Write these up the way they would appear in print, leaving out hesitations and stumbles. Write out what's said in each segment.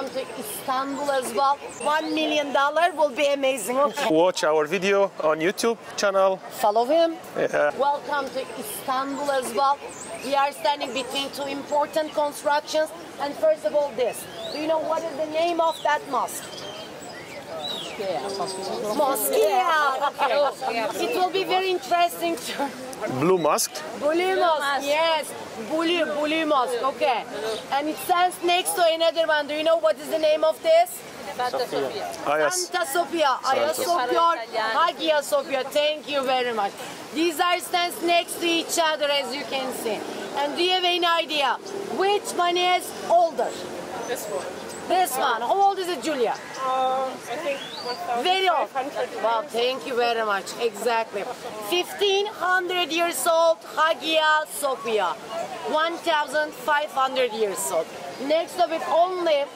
welcome to Istanbul as well. $1 million will be amazing. Okay. Watch our video on YouTube channel. Follow him. Yeah. Welcome to Istanbul as well. We are standing between two important constructions. And first of all, this. Do you know what is the name of that mosque? Mosque. Okay. It will be very interesting to... Blue Mosque. Blue Mosque, yes. Blue Mosque, okay. And it stands next to another one. Do you know what is the name of this? Santa Sophia. Hagia Sophia, Hagia Sophia. Thank you very much. These are stands next to each other, as you can see. And do you have any idea which one is older? This one. This one. How old is it, Julia? I think 1,500. Very old. Wow, thank you very much. Exactly. 1,500 years old, Hagia Sophia. 1,500 years old. Next of it, only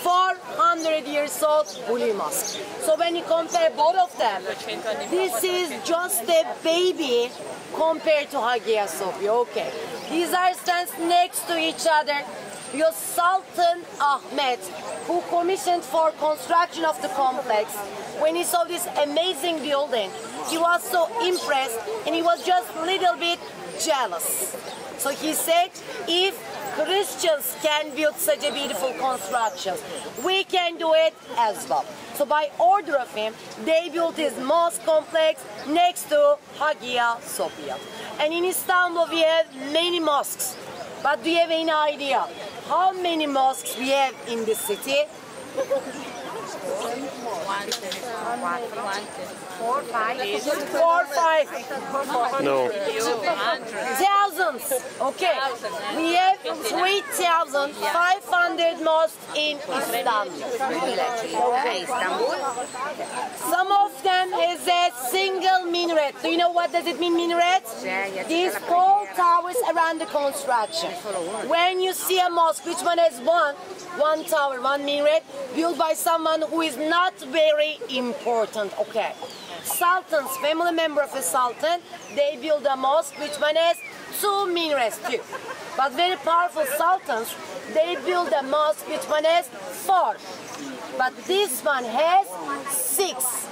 400 years old, Blue Mosque. So when you compare both of them, this is just a baby compared to Hagia Sophia. Okay. These are stands next to each other. Your Sultan Ahmet, who commissioned for construction of the complex, when he saw this amazing building, he was so impressed and he was just a little bit jealous. So he said, if Christians can build such a beautiful construction, we can do it as well. So by order of him, they built this mosque complex next to Hagia Sophia. And in Istanbul we have many mosques. But do you have any idea how many mosques we have in this city? 4, 5. No. Thousands. Okay. We have 3,500 mosques in Istanbul. Some of them has a single minaret. Do you know what does it mean, minaret? These tall towers around the construction. When you see a mosque which one has one tower, one minaret, built by someone who is not very important. Okay. Sultans, family member of a sultan, they build a mosque which one has 2 minarets too. But very powerful sultans, they build a mosque which one has 4. But this one has 6.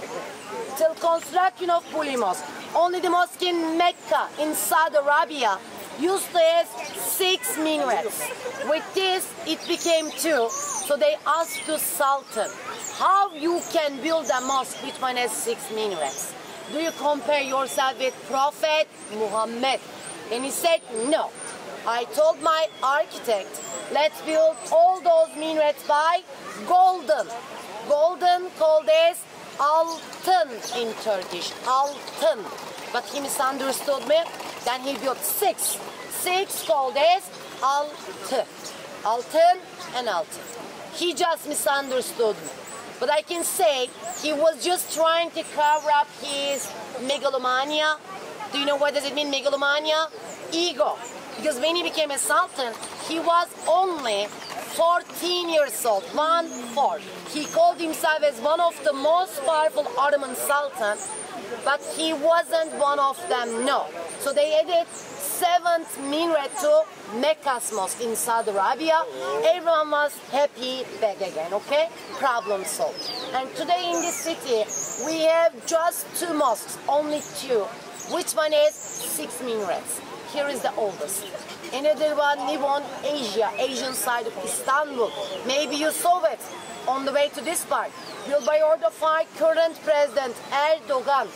Till construction of Blue Mosque. Only the mosque in Mecca, in Saudi Arabia, used to have 6 minarets. With this, it became 2. So they asked the Sultan, how you can build a mosque which one has 6 minarets? Do you compare yourself with Prophet Muhammad? And he said, no. I told my architect, let's build all those minarets by golden. Golden called as altın in Turkish, altın. But he misunderstood me. Then he built 6. 6 called as altı. Altın and altın. He just misunderstood me. But I can say he was just trying to cover up his megalomania. Do you know what does it mean, megalomania? Ego. Because when he became a sultan, he was only 14 years old, 1-4. He called himself as one of the most powerful Ottoman sultans, but he wasn't one of them, no. So they added 7th minaret to Mecca's mosque in Saudi Arabia. Everyone was happy back again, okay? Problem solved. And today in this city, we have just 2 mosques, only 2. Which one is 6 minarets? Here is the oldest. Another one live on Asia, Asian side of Istanbul. Maybe you saw it on the way to this part. Built by order of our current president, Erdogan.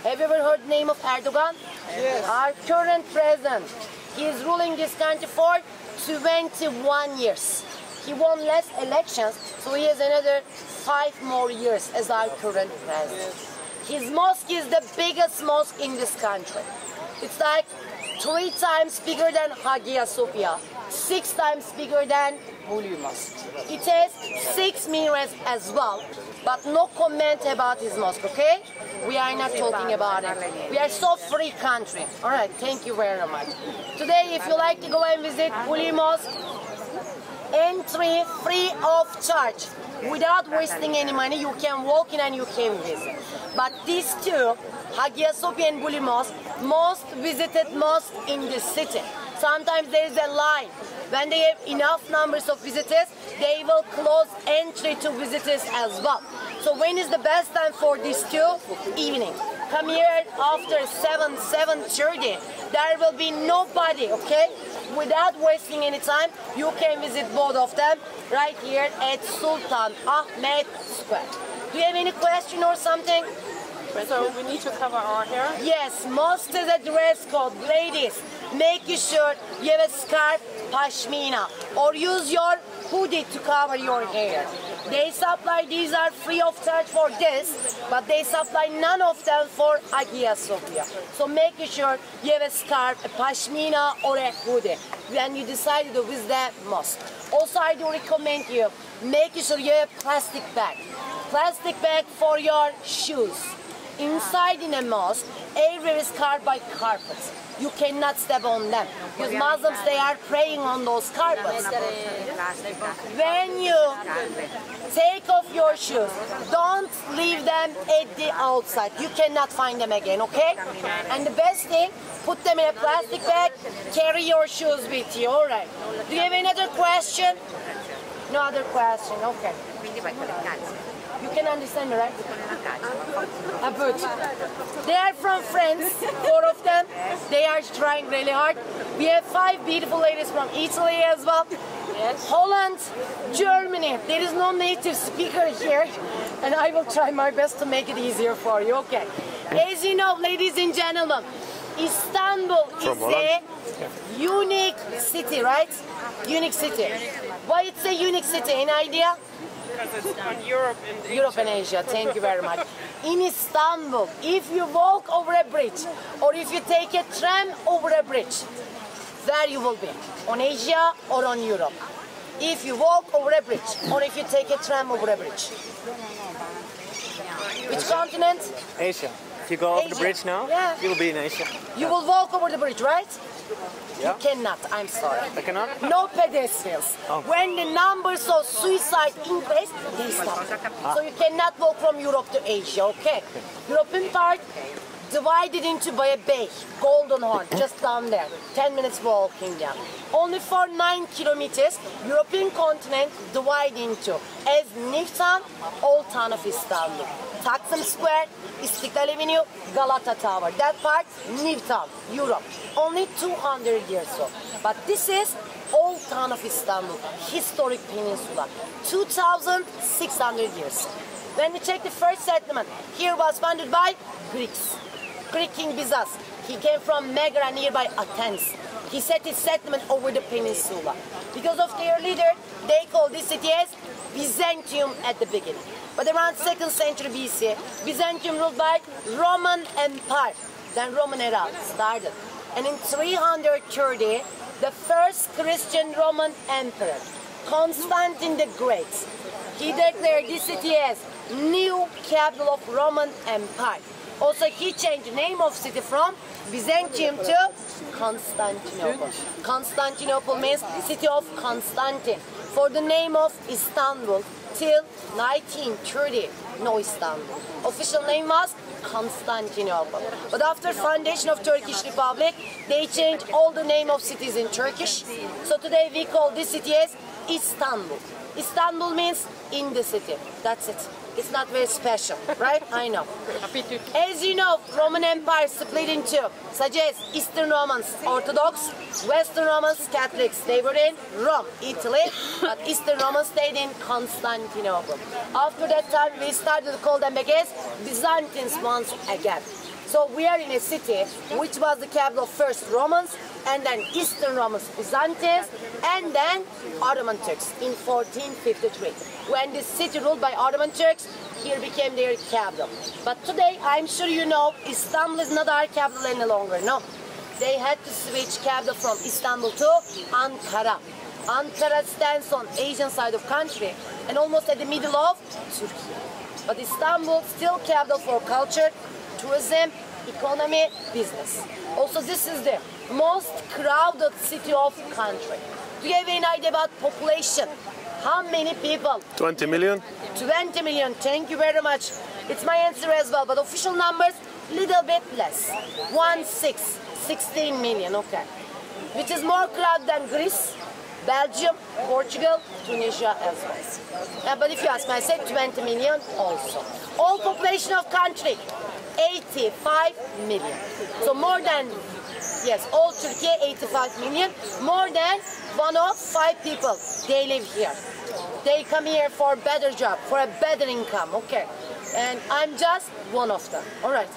Have you ever heard the name of Erdogan? Yes. Our current president. He is ruling this country for 21 years. He won less elections, so he has another 5 more years as our current president. His mosque is the biggest mosque in this country. It's like 3 times bigger than Hagia Sophia, 6 times bigger than Blue Mosque. It has 6 minarets as well, but no comment about his mosque, okay? We are not talking about it. We are so free country. All right, thank you very much. Today, if you like to go and visit Blue Mosque, entry free of charge. Without wasting any money, you can walk in and you can visit. But these 2, Hagia Sophia and Blue Mosque, most visited mosque in the city. Sometimes there is a line. When they have enough numbers of visitors, they will close entry to visitors as well. So when is the best time for this too? Evening. Come here after 7:30. There will be nobody, okay? Without wasting any time, you can visit both of them right here at Sultan Ahmet Square. Do you have any question or something? So we need to cover our hair. Yes, most of the dress code. Ladies, make sure you have a scarf, pashmina, or use your hoodie to cover your hair. They supply, these are free of charge for this, but they supply none of them for Hagia Sophia. So make sure you have a scarf, a pashmina, or a hoodie when you decide to visit the mosque. Also, I do recommend you, make sure you have plastic bag. Plastic bag for your shoes. Inside in a mosque, everywhere is covered by carpets. You cannot step on them because Muslims, they are praying on those carpets. When you take off your shoes, don't leave them at the outside. You cannot find them again, okay? And the best thing, put them in a plastic bag, carry your shoes with you, all right? Do you have any other question? No other question, okay. You can understand me, right? Good. They are from France, 4 of them. They are trying really hard. We have 5 beautiful ladies from Italy as well. Yes. Holland, Germany. There is no native speaker here, and I will try my best to make it easier for you. Okay. As you know, ladies and gentlemen, Istanbul is a unique city, right? Unique city. Why it's a unique city? Any idea? Because it's on Europe and Asia. Europe and Asia, thank you very much. In Istanbul, if you walk over a bridge or if you take a tram over a bridge, there you will be, on Asia or on Europe. If you walk over a bridge or if you take a tram over a bridge. Which continent? Asia. If you go over the bridge now, you'll be in Asia. You will walk over the bridge, right? Yeah. You cannot, I'm sorry. I cannot? No pedestrians. Oh. When the numbers of suicide increase, they stop. So you cannot walk from Europe to Asia, okay? European part divided into by a bay, Golden Horn, just down there. 10 minutes walking down. Only for 9 kilometers, European continent divided into as New Town, Old Town of Istanbul. Taksim Square, Istiklal Avenue, Galata Tower. That part, New Town, Europe. Only 200 years old. But this is Old Town of Istanbul, historic peninsula. 2,600 years. When we check the first settlement, here was founded by Greeks. Greek King Bizas. He came from Megara nearby Athens. He set his settlement over the peninsula. Because of their leader, they called this city as Byzantium at the beginning. But around 2nd century BC, Byzantium ruled by Roman Empire. Then Roman era started. And in 330, the first Christian Roman emperor, Constantine the Great, he declared this city as new capital of Roman Empire. Also, he changed the name of city from Byzantium to Constantinople. Constantinople means city of Constantine. For the name of Istanbul, till 1930, no Istanbul. Official name was Constantinople. But after foundation of Turkish Republic, they changed all the name of cities in Turkish. So today we call this city as Istanbul. Istanbul means in the city. That's it. It's not very special, right? I know. As you know, Roman Empire split in two, such as Eastern Romans, Orthodox, Western Romans, Catholics. They were in Rome, Italy, but Eastern Romans stayed in Constantinople. After that time, we started to call them back as Byzantines once again. So we are in a city which was the capital of first Romans, and then Eastern Romans, Byzantines, and then Ottoman Turks in 1453. When this city ruled by Ottoman Turks, here became their capital. But today, I'm sure you know, Istanbul is not our capital any longer, no. They had to switch capital from Istanbul to Ankara. Ankara stands on Asian side of country and almost at the middle of Turkey. But Istanbul still capital for culture, tourism, economy, business. Also, this is the most crowded city of country. Do you have any idea about population? How many people? 20 million. 20 million, thank you very much. It's my answer as well, but official numbers, little bit less. 16 million, okay. which is more crowded than Greece, Belgium, Portugal, Tunisia as well. But if you ask me, I say 20 million also. All population of country, 85 million. So more than, yes, all Turkey, 85 million. More than 1 of 5 people, they live here. They come here for a better job, for a better income, okay. And I'm just one of them, all right.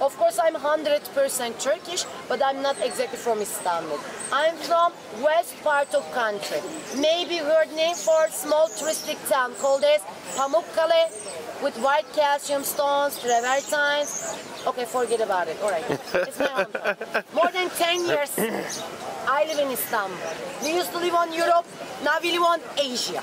Of course, I'm 100% Turkish, but I'm not exactly from Istanbul. I'm from west part of country. Maybe you heard name for small touristic town called as Pamukkale, with white calcium stones, travertines. Okay, forget about it. All right, it's my hometown. More than 10 years, I live in Istanbul. We used to live on Europe, now we live on Asia.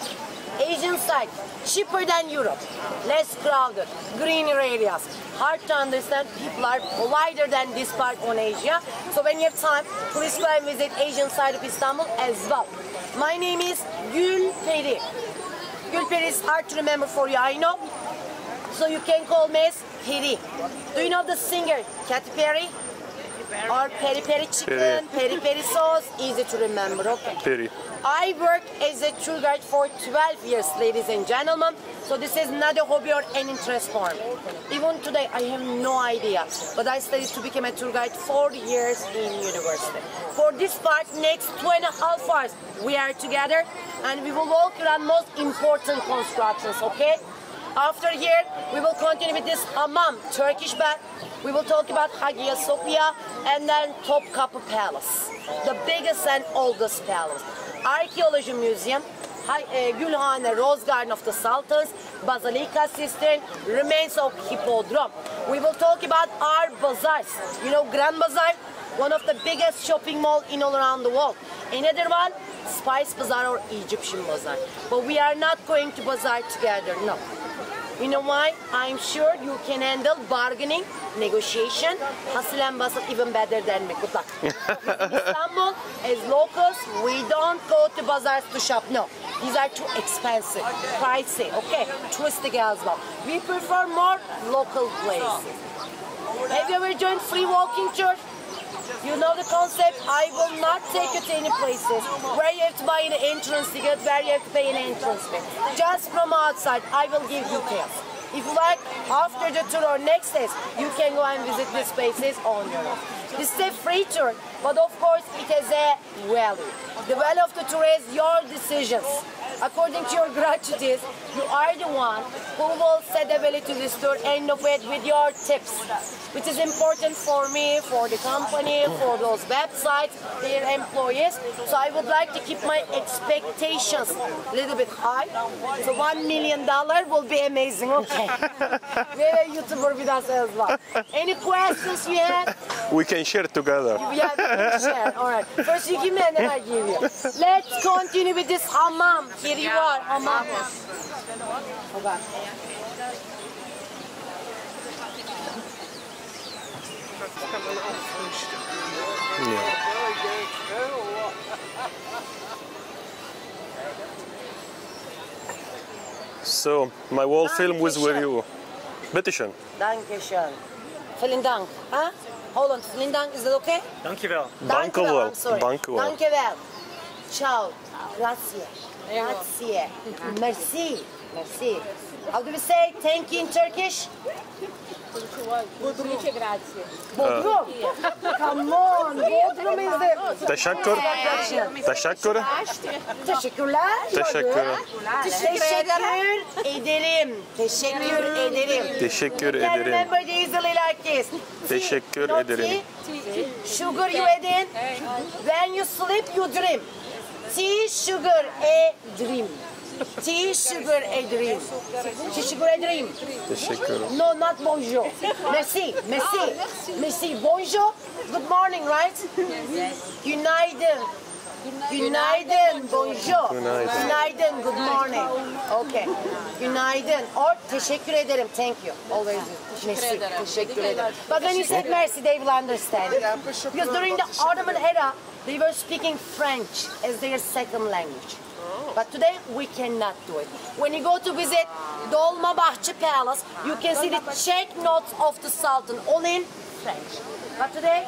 Asian side, cheaper than Europe, less crowded, greener areas. Hard to understand, people are wider than this part on Asia. So when you have time, please go and visit Asian side of Istanbul as well. My name is Gülperi. Gülperi is hard to remember for you, I know. So you can call me as Peri. Do you know the singer Katy Perry? Or peri peri chicken, peri peri sauce, easy to remember, okay. Peri. I work as a tour guide for 12 years, ladies and gentlemen. So this is not a hobby or an interest form. Even today, I have no idea. But I studied to become a tour guide 4 years in university. For this part, next 2.5 hours, we are together and we will walk around most important constructions, okay? After here, we will continue with this hammam, Turkish bath. We will talk about Hagia Sophia and then Topkapı Palace, the biggest and oldest palace. Archaeology Museum, Gülhane, Rose Garden of the Sultans, Basilica Cistern, remains of Hippodrome. We will talk about our bazaars. You know Grand Bazaar, one of the biggest shopping malls in all around the world. Another one, Spice Bazaar or Egyptian Bazaar. But we are not going to bazaar together, no. You know why? I'm sure you can handle bargaining, negotiation, hustle and bustle even better than me. Good luck. In Istanbul, as locals, we don't go to bazaars to shop. No, these are too expensive, pricey, okay, touristic as well. We prefer more local places. Have you ever joined free walking tour? You know the concept. I will not take you to any places where you have to buy an entrance ticket, where you have to pay an entrance fee. Just from outside, I will give details. If you like, after the tour or next days, you can go and visit these places on your own. This is a free tour, but of course it has a value. The value of the tour is your decisions. According to your gratuities, you are the one who will set the value to this tour and innovate with your tips, which is important for me, for the company, for those websites, their employees. So I would like to keep my expectations a little bit high. So $1 million will be amazing, okay. We have a YouTuber with us as well. Any questions you have? We can share together. Yeah, we can share. All right. First you give me and then I give you. Let's continue with this hammam. Here you are, hammam. Okay. Yeah. So, my whole film was with you. Bitteschön. Dankeschön. Vielen Dank. Huh? Hold on, vielen Dank, is that okay? Dankjewel. Dank u wel. I'm sorry. Dank u wel. Dankjewel. Ciao. Grazie. Grazie. Merci. Merci. How do we say thank you in Turkish? Bodrum. Come on. Bodrum is the... Teşekkür. Teşekkür. Teşekkürler. Teşekkür. Teşekkür ederim. Teşekkür ederim. Teşekkür You can ederim. remember the easily like this. Teşekkür No ederim. tea, sugar you add in. When you sleep, you dream. Tea, sugar, a dream. Tea, sugar, a dream. Tea, sugar, a dream. Teşekkür. No, not bonjour. Merci, merci. Merci, bonjour. Good morning, right? Günaydın. Günaydın, bonjour. Günaydın. Günaydın, good morning. Okay. Günaydın or teşekkür ederim, thank you. Always merci, teşekkür ederim. But when you said merci, they will understand. Because during the Ottoman era, they were speaking French as their second language. But today, we cannot do it. When you go to visit Dolmabahçe Palace, you can see the Czech notes of the Sultan, all in French. But today,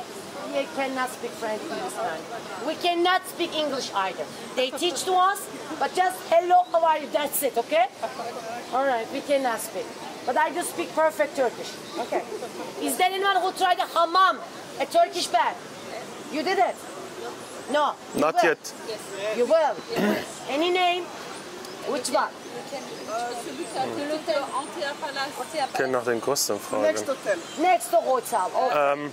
We cannot speak French in this country. We cannot speak English either. They teach to us, but just hello, how are you? That's it, okay? All right, we cannot speak. But I do speak perfect Turkish. Okay. Is there anyone who tried a hammam, a Turkish bath? You did it? No. Not will. yet. You will. Any name? Which one? Ik ken nog den kosten vragen. Next to hotel. Okay.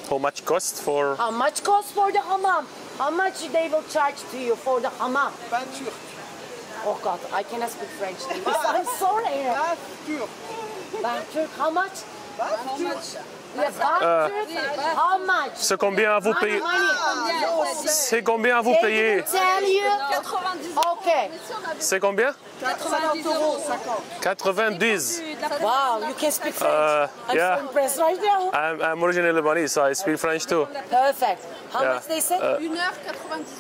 How much cost for? How much cost for the hammam? How much they will charge to you for the hammam? Oh God, I cannot speak French. I'm sorry. Turk, how much? Yes, how much? C'est combien vous payez? C'est combien vous They payez? didn't tell you. Okay. C'est combien? 90. Wow, you can speak French. I'm yeah. so impressed right now. I'm originally Lebanese, so I speak French too. Perfect. How Yeah. much they say? 1 heure, 90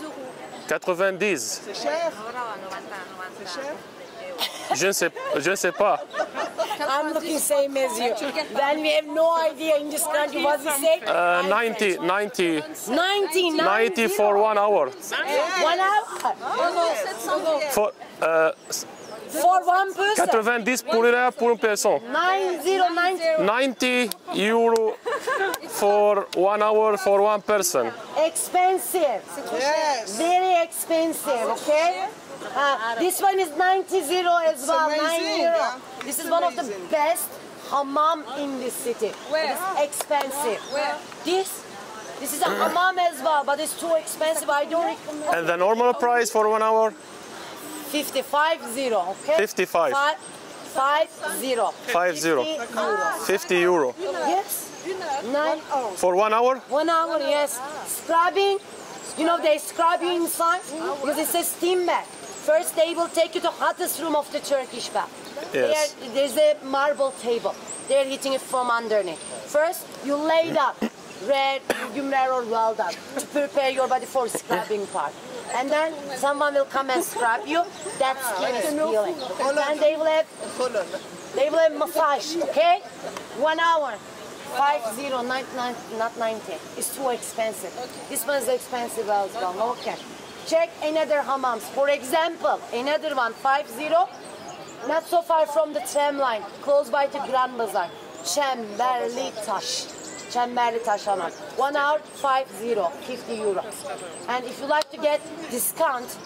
€. 90. C'est cher? C'est cher? Je ne sais pas. I'm looking same as you. Then we have no idea in this country what we say. 90 for 1 hour. 1 hour? For For one person? 90 pour une personne. 90. 90 euro for 1 hour for one person. Expensive. Yes. Very expensive, okay? This one is 90 as well, 9 amazing, euro. huh? This is It's one of the amazing. best hammam in this city. Where? It's expensive. Where? This is a hammam as well, but it's too expensive. I don't recommend. And the normal price for 1 hour? 55, okay? 55. 50. 50 euro. Yes. 9. For 1 hour? 1 hour, yes. Scrubbing, you know they scrub you inside because it says steam bath. First they will take you to hottest room of the Turkish bath. Yes. There's a marble table. They're hitting it from underneath. First you lay down, red, medium rare or well done, to prepare your body for scrubbing part. And then someone will come and scrub you. That skin is peeling. And they will have massage, okay? 1 hour. 50, not 90. It's too expensive. This one is expensive as well. Okay. Check another hammams. For example, another one, 50, not so far from the tram line, close by the Grand Bazaar. Çemberli Taş. Çemberli Taş hammam. 1 hour, 50 euro. And if you like to get discount,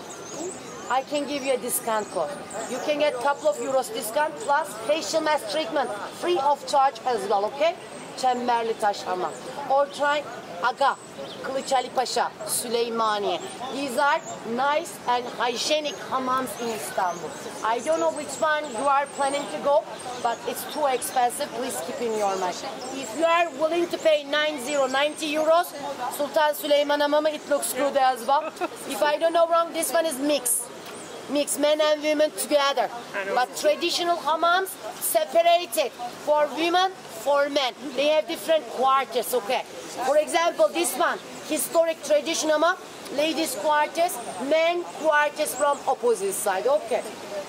I can give you a discount code. You can get a couple of euros discount plus facial mask treatment free of charge as well, okay? Çemberli Taş Hamam. Or try Aga, Kılıç Ali Paşa, Süleymaniye. These are nice and hygienic hammams in Istanbul. I don't know which one you are planning to go, but it's too expensive. Please keep in your mind. If you are willing to pay 90 euros, Sultan Süleyman Hamamı, it looks good as well. If I don't know wrong, this one is mixed. Mix men and women together. But traditional hammams separated for women, for men. They have different quarters, okay? For example, this one, historic tradition hammam, ladies quarters, men quarters from opposite side, okay?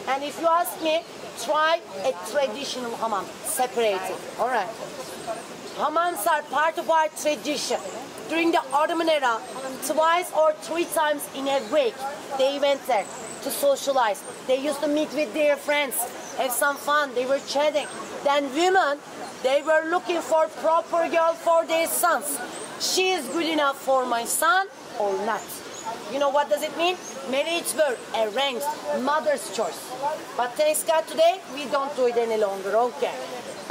And if you ask me, try a traditional hammam, separated, all right? Hammams are part of our tradition. During the Ottoman era, twice or 3 times in a week, they went there to socialize. They used to meet with their friends, have some fun, they were chatting. Then women, they were looking for proper girl for their sons. She is good enough for my son or not. You know what does it mean? Marriage were arranged, mother's choice. But thanks God today, we don't do it any longer, okay?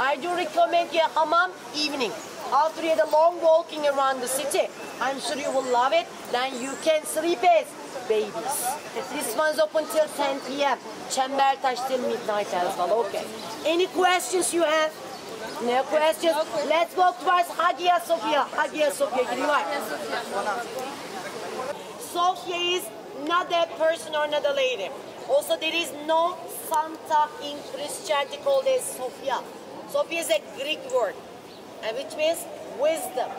I do recommend you a hammam evening. After you had a long walking around the city, I'm sure you will love it. Then you can sleep as babies. This one's open till 10 p.m. Çembertaş till midnight as well, okay? Any questions you have? No questions? Let's walk towards Hagia Sophia. Hagia Sophia, can you like? Sophia is not a person or not a lady. Also, there is no Santa in Christianity called as Sophia. Sophia is a Greek word, which means wisdom.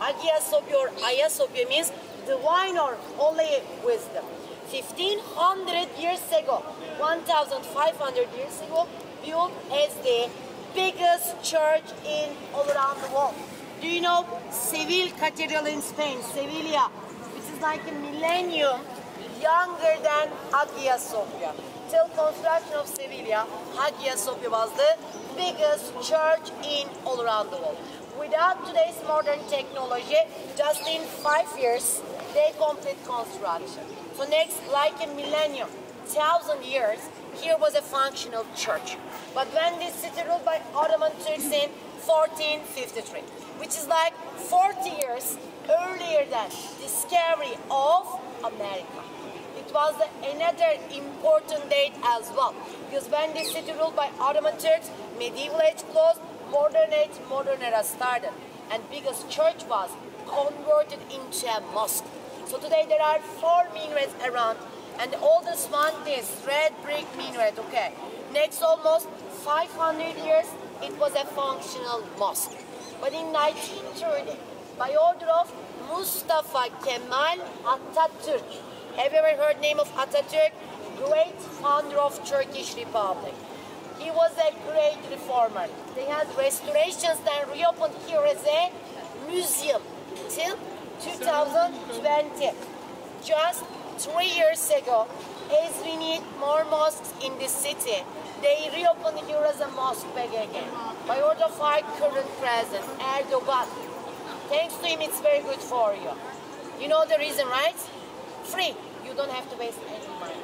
Hagia Sophia or Hagia Sophia means divine or holy wisdom. 1500 years ago, 1500 years ago, built as the biggest church in all around the world. Do you know Seville Cathedral in Spain, Sevilla, which is like a millennium younger than Hagia Sophia. Till construction of Sevilla, Hagia Sophia was the biggest church in all around the world. Without today's modern technology, just in 5 years, they complete construction. So next, like a millennium, 1,000 years, here was a functional church. But when this city ruled by Ottoman Turks in 1453, which is like 40 years earlier than discovery of America. It was another important date as well, because when this city ruled by Ottoman Turks, medieval age closed, modern age, modern era started, and biggest church was converted into a mosque. So today there are 4 minarets around, and the oldest one is red brick minaret. Okay, next almost 500 years it was a functional mosque. But in 1930, by order of Mustafa Kemal Atatürk, have you ever heard the name of Atatürk? Great founder of Turkish Republic. He was a great reformer. They had restorations and reopened here as a museum till 2020. Just 3 years ago, as we need more mosques in this city, they reopened here as a mosque back again. By order of our current president, Erdogan. Thanks to him, it's very good for you. You know the reason, right? Free. You don't have to waste any money.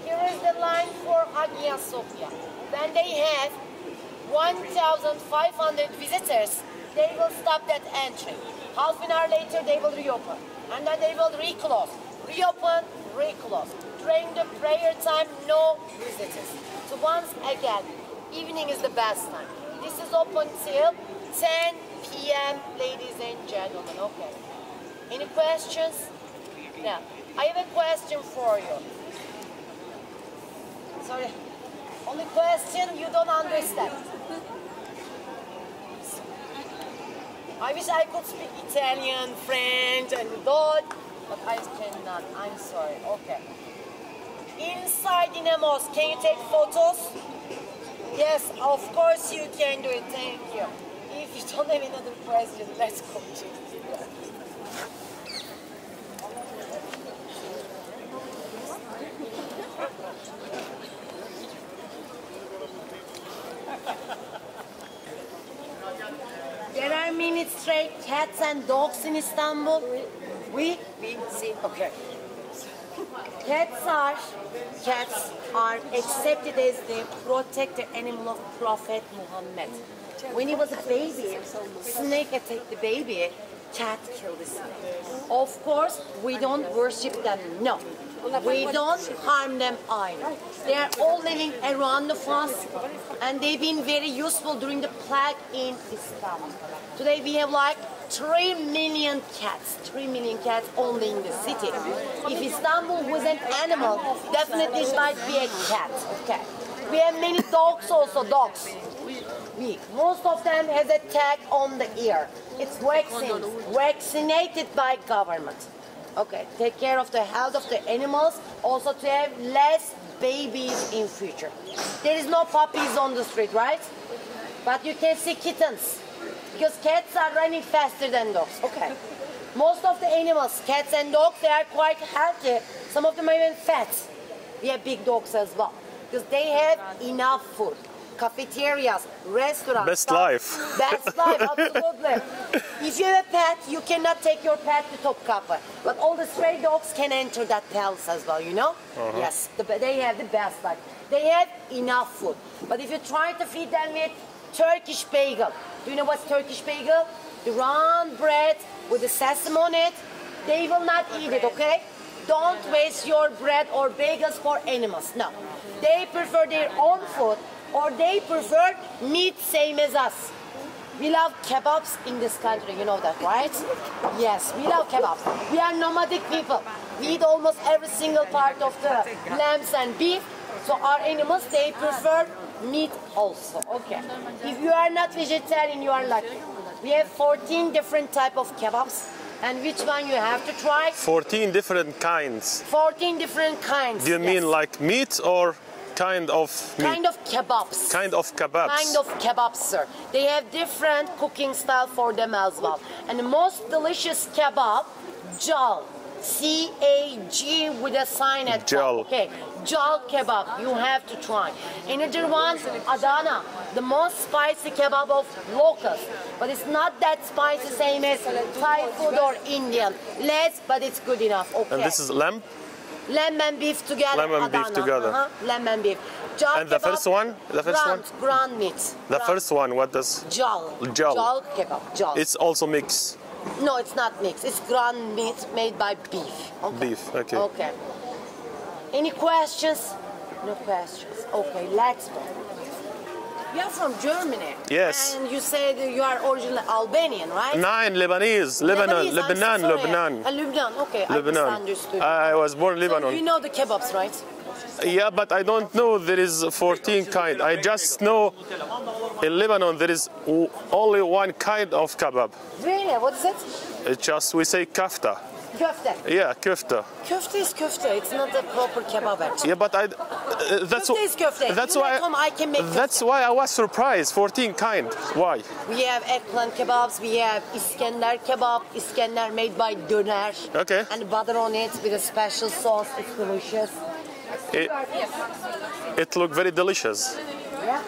Here is the line for Hagia Sophia. When they have 1,500 visitors, they will stop that entry. Half an hour later, they will reopen. And then they will reclose. Reopen, reclose. During the prayer time, no visitors. So once again, evening is the best time. This is open till 10 p.m., ladies and gentlemen. Okay. Any questions? Yeah. I have a question for you. Sorry. Only question you don't understand. I wish I could speak Italian, French, and Dutch, but I cannot. I'm sorry. Okay. Inside in a mosque, can you take photos? Yes, of course you can do it. Thank you. If you don't have another question, let's continue. There are many stray cats and dogs in Istanbul. We see. Okay. Cats are accepted as the protected animal of Prophet Muhammad. When he was a baby, snake attacked the baby, cat killed the snake. Of course, we don't worship them, no. We don't harm them either. They are all living around the us, and they've been very useful during the plague in Istanbul. Today we have like 3 million cats, 3 million cats only in the city. If Istanbul was an animal, definitely it might be a cat. Okay. We have many dogs also, dogs. Most of them has a tag on the ear. It's vaccinated by government. Okay, take care of the health of the animals, also to have less babies in future. There is no puppies on the street, right? But you can see kittens, because cats are running faster than dogs. Okay. Most of the animals, cats and dogs, they are quite healthy. Some of them are even fat. We have big dogs as well, because they have enough food. Cafeterias, restaurants. Best life. Best life, absolutely. If you have a pet, you cannot take your pet to Topkapı. But all the stray dogs can enter that palace as well, you know? Yes, they have the best life. They have enough food. But if you try to feed them with Turkish bagel, do you know what's Turkish bagel? The round bread with the sesame on it, they will not eat it, okay? Don't waste your bread or bagels for animals, no. They prefer their own food, or they prefer meat same as us. We love kebabs in this country, you know that, right? Yes, we love kebabs. We are nomadic people. We eat almost every single part of the lambs and beef. So our animals, they prefer meat also. Okay. If you are not vegetarian, you are lucky. We have 14 different type of kebabs. And which one you have to try? 14 different kinds. 14 different kinds. Do you mean like meat or kind of meat. Kind of kebabs. Kind of kebabs. Kind of kebabs, sir. They have different cooking style for them as well. And the most delicious kebab, jal. C-A-G with a sign at Jal. top. Okay, jal kebab. You have to try. Another one, Adana. The most spicy kebab of locals. But it's not that spicy, same as Thai food or Indian. Less, but it's good enough. Okay. And this is lamb? Lamb and beef together. Lamb and beef Adana. together. Lamb and beef. Jal And the kebab, first one? The first ground, one? ground meat. The Ground. first one, what does? Jal. Jal. Jal kebab. Jal. It's also mixed. No, it's not mixed. It's ground meat made by beef. Okay. Beef, okay. Okay. Any questions? No questions. Okay, let's go. You're from Germany. Yes. And you said you are originally Albanian, right? Nine, Lebanese. Lebanon, Lebanese, Lebanon, I'm sorry. Lebanon. Lebanon, okay. I Lebanon. misunderstood. I was born in So Lebanon. you know the kebabs, right? Yeah, but I don't know there is 14 kind. I just know in Lebanon there is only one kind of kebab. Really? What is it? It's just, we say kafta. Köfte. Yeah, kafta. Köfte is köfte. It's not a proper kebab, actually. Yeah, but that's Köfte is köfte. That's You why. at home, I can make That's köfte. why I was surprised. 14 kind. Why? We have eggplant kebabs, we have Iskender kebab, Iskender made by döner. Okay. And butter on it with a special sauce, it's delicious. It looked very delicious. Yeah?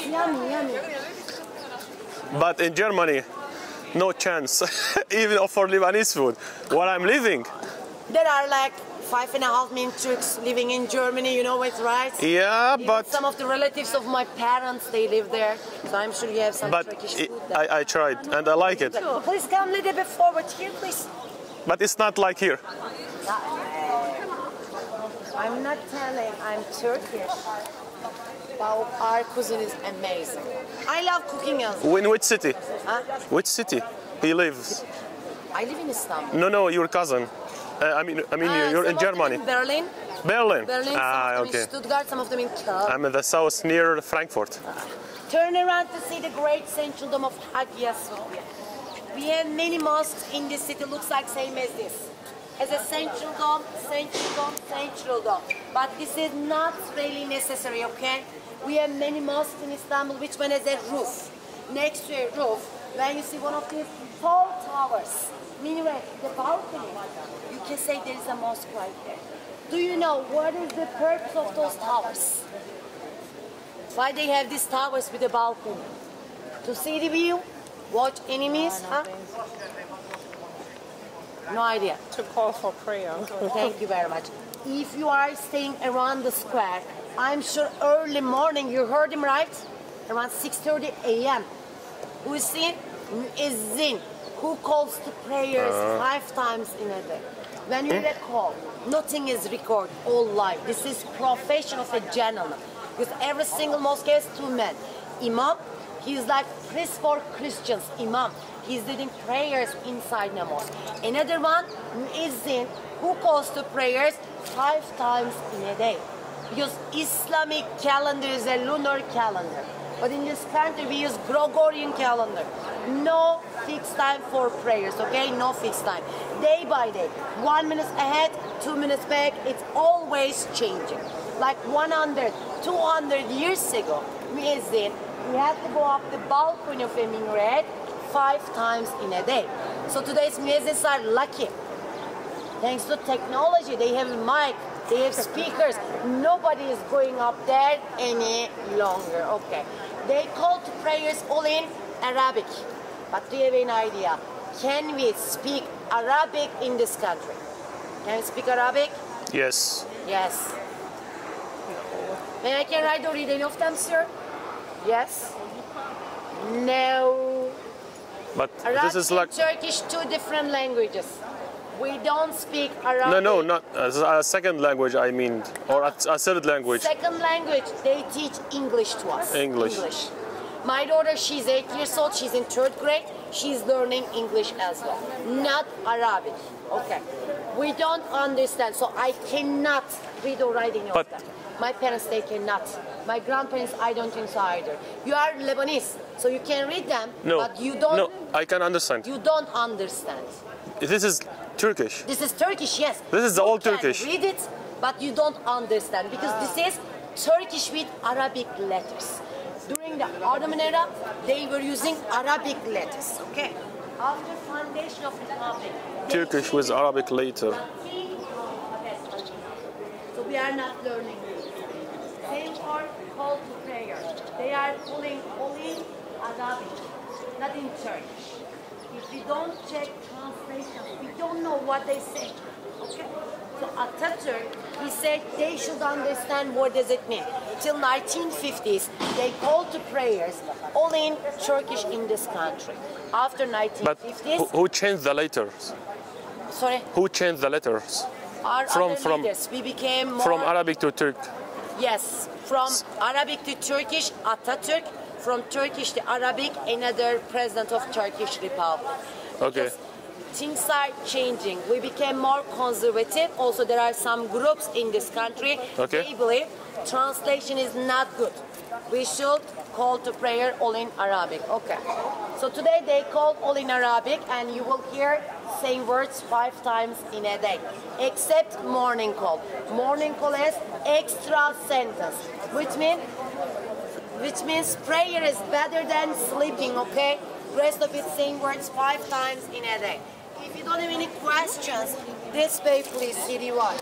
Yummy, yummy. But in Germany, no chance. Even for Lebanese food. Where I'm living. There are like 5.5 million Turks living in Germany, you know it, right? Yeah, Even but some of the relatives of my parents, they live there. So I'm sure you have some Turkish food there. I tried and I like it. Please come a little bit forward here, please. But it's not like here. I'm not telling, I'm Turkish. Wow, our cuisine is amazing. I love cooking as well. In which city? Huh? Which city he lives? I live in Istanbul. No, your cousin. I mean, you're in Some of them Germany. in Berlin. Berlin. Berlin, some of them Okay. in Stuttgart, some of them in Köln. I'm in the south near Frankfurt. Turn around to see the great central dome of Hagia Sophia. We have many mosques in this city, looks like same as this. As a central dome, central dome, central dome. But this is not really necessary, okay? We have many mosques in Istanbul, which one has a roof. Next to a roof, when you see one of these tall towers, minaret, the balcony, you can say there is a mosque right there. Do you know what is the purpose of those towers? Why they have these towers with a balcony? To see the view? Watch enemies? Huh? No idea. To call for prayer. Thank you very much. If you are staying around the square, I'm sure early morning, you heard him right? Around 6:30 a.m. Who is in? Muezzin, who calls to prayers 5 times in a day. When we record, nothing is recorded, all live. This is profession of a gentleman. Because every single mosque has 2 men. Imam, he's like priest for Christians, Imam. He's leading prayers inside the mosque. Another one, Muezzin, who calls to prayers 5 times in a day. Because Islamic calendar is a lunar calendar. But in this country, we use Gregorian calendar. No fixed time for prayers, okay? No fixed time. Day by day. 1 minute ahead, 2 minutes back. It's always changing. Like 100, 200 years ago, we had to go up the balcony of a minaret 5 times in a day. So today's muezzins are lucky. Thanks to technology, they have a mic, they have speakers. Nobody is going up there any longer. Okay. They call to prayers all in Arabic. But do you have an idea? Can we speak Arabic in this country? Can we speak Arabic? Yes. Yes. May I can write or read any of them, sir? Yes. No. But Arabic this is like and Turkish, 2 different languages. We don't speak Arabic. no, not a second language. I mean, or a third language. Second language, they teach English to us. English. My daughter, she's 8 years old. She's in 3rd grade. She's learning English as well, not Arabic. Okay. We don't understand, so I cannot read or write any of them. My parents, they cannot. My grandparents, I don't think so either. You are Lebanese, so you can read them, No. but you don't. No, I can understand. You don't understand. This is Turkish. This is Turkish, yes. This is the You old can Turkish. read it, but you don't understand because this is Turkish with Arabic letters. During the Ottoman era, they were using Arabic letters, okay? After foundation of Republic, Turkish with Arabic later. so we are not learning this. Same word, call to prayer. They are pulling only Arabic, not in Turkish. If we don't check translation, we don't know what they say. Okay? So Atatürk, he said they should understand what does it mean. Till 1950s, they called to prayers only in Turkish in this country. After But 1950s, who changed the letters? sorry, Who changed the letters? our From- other leaders, we became more... From Arabic to Turk. Yes, from Arabic to Turkish, Atatürk. From Turkish to Arabic, another president of Turkish Republic. Okay. Because things are changing. We became more conservative. Also, there are some groups in this country. Okay. They believe translation is not good. We should call to prayer all in Arabic. Okay. So today they call all in Arabic, and you will hear same words 5 times in a day, except morning call. Morning call is extra sentence, which means prayer is better than sleeping, okay? Rest of it, same words 5 times in a day. If you don't have any questions, this way please, CD1.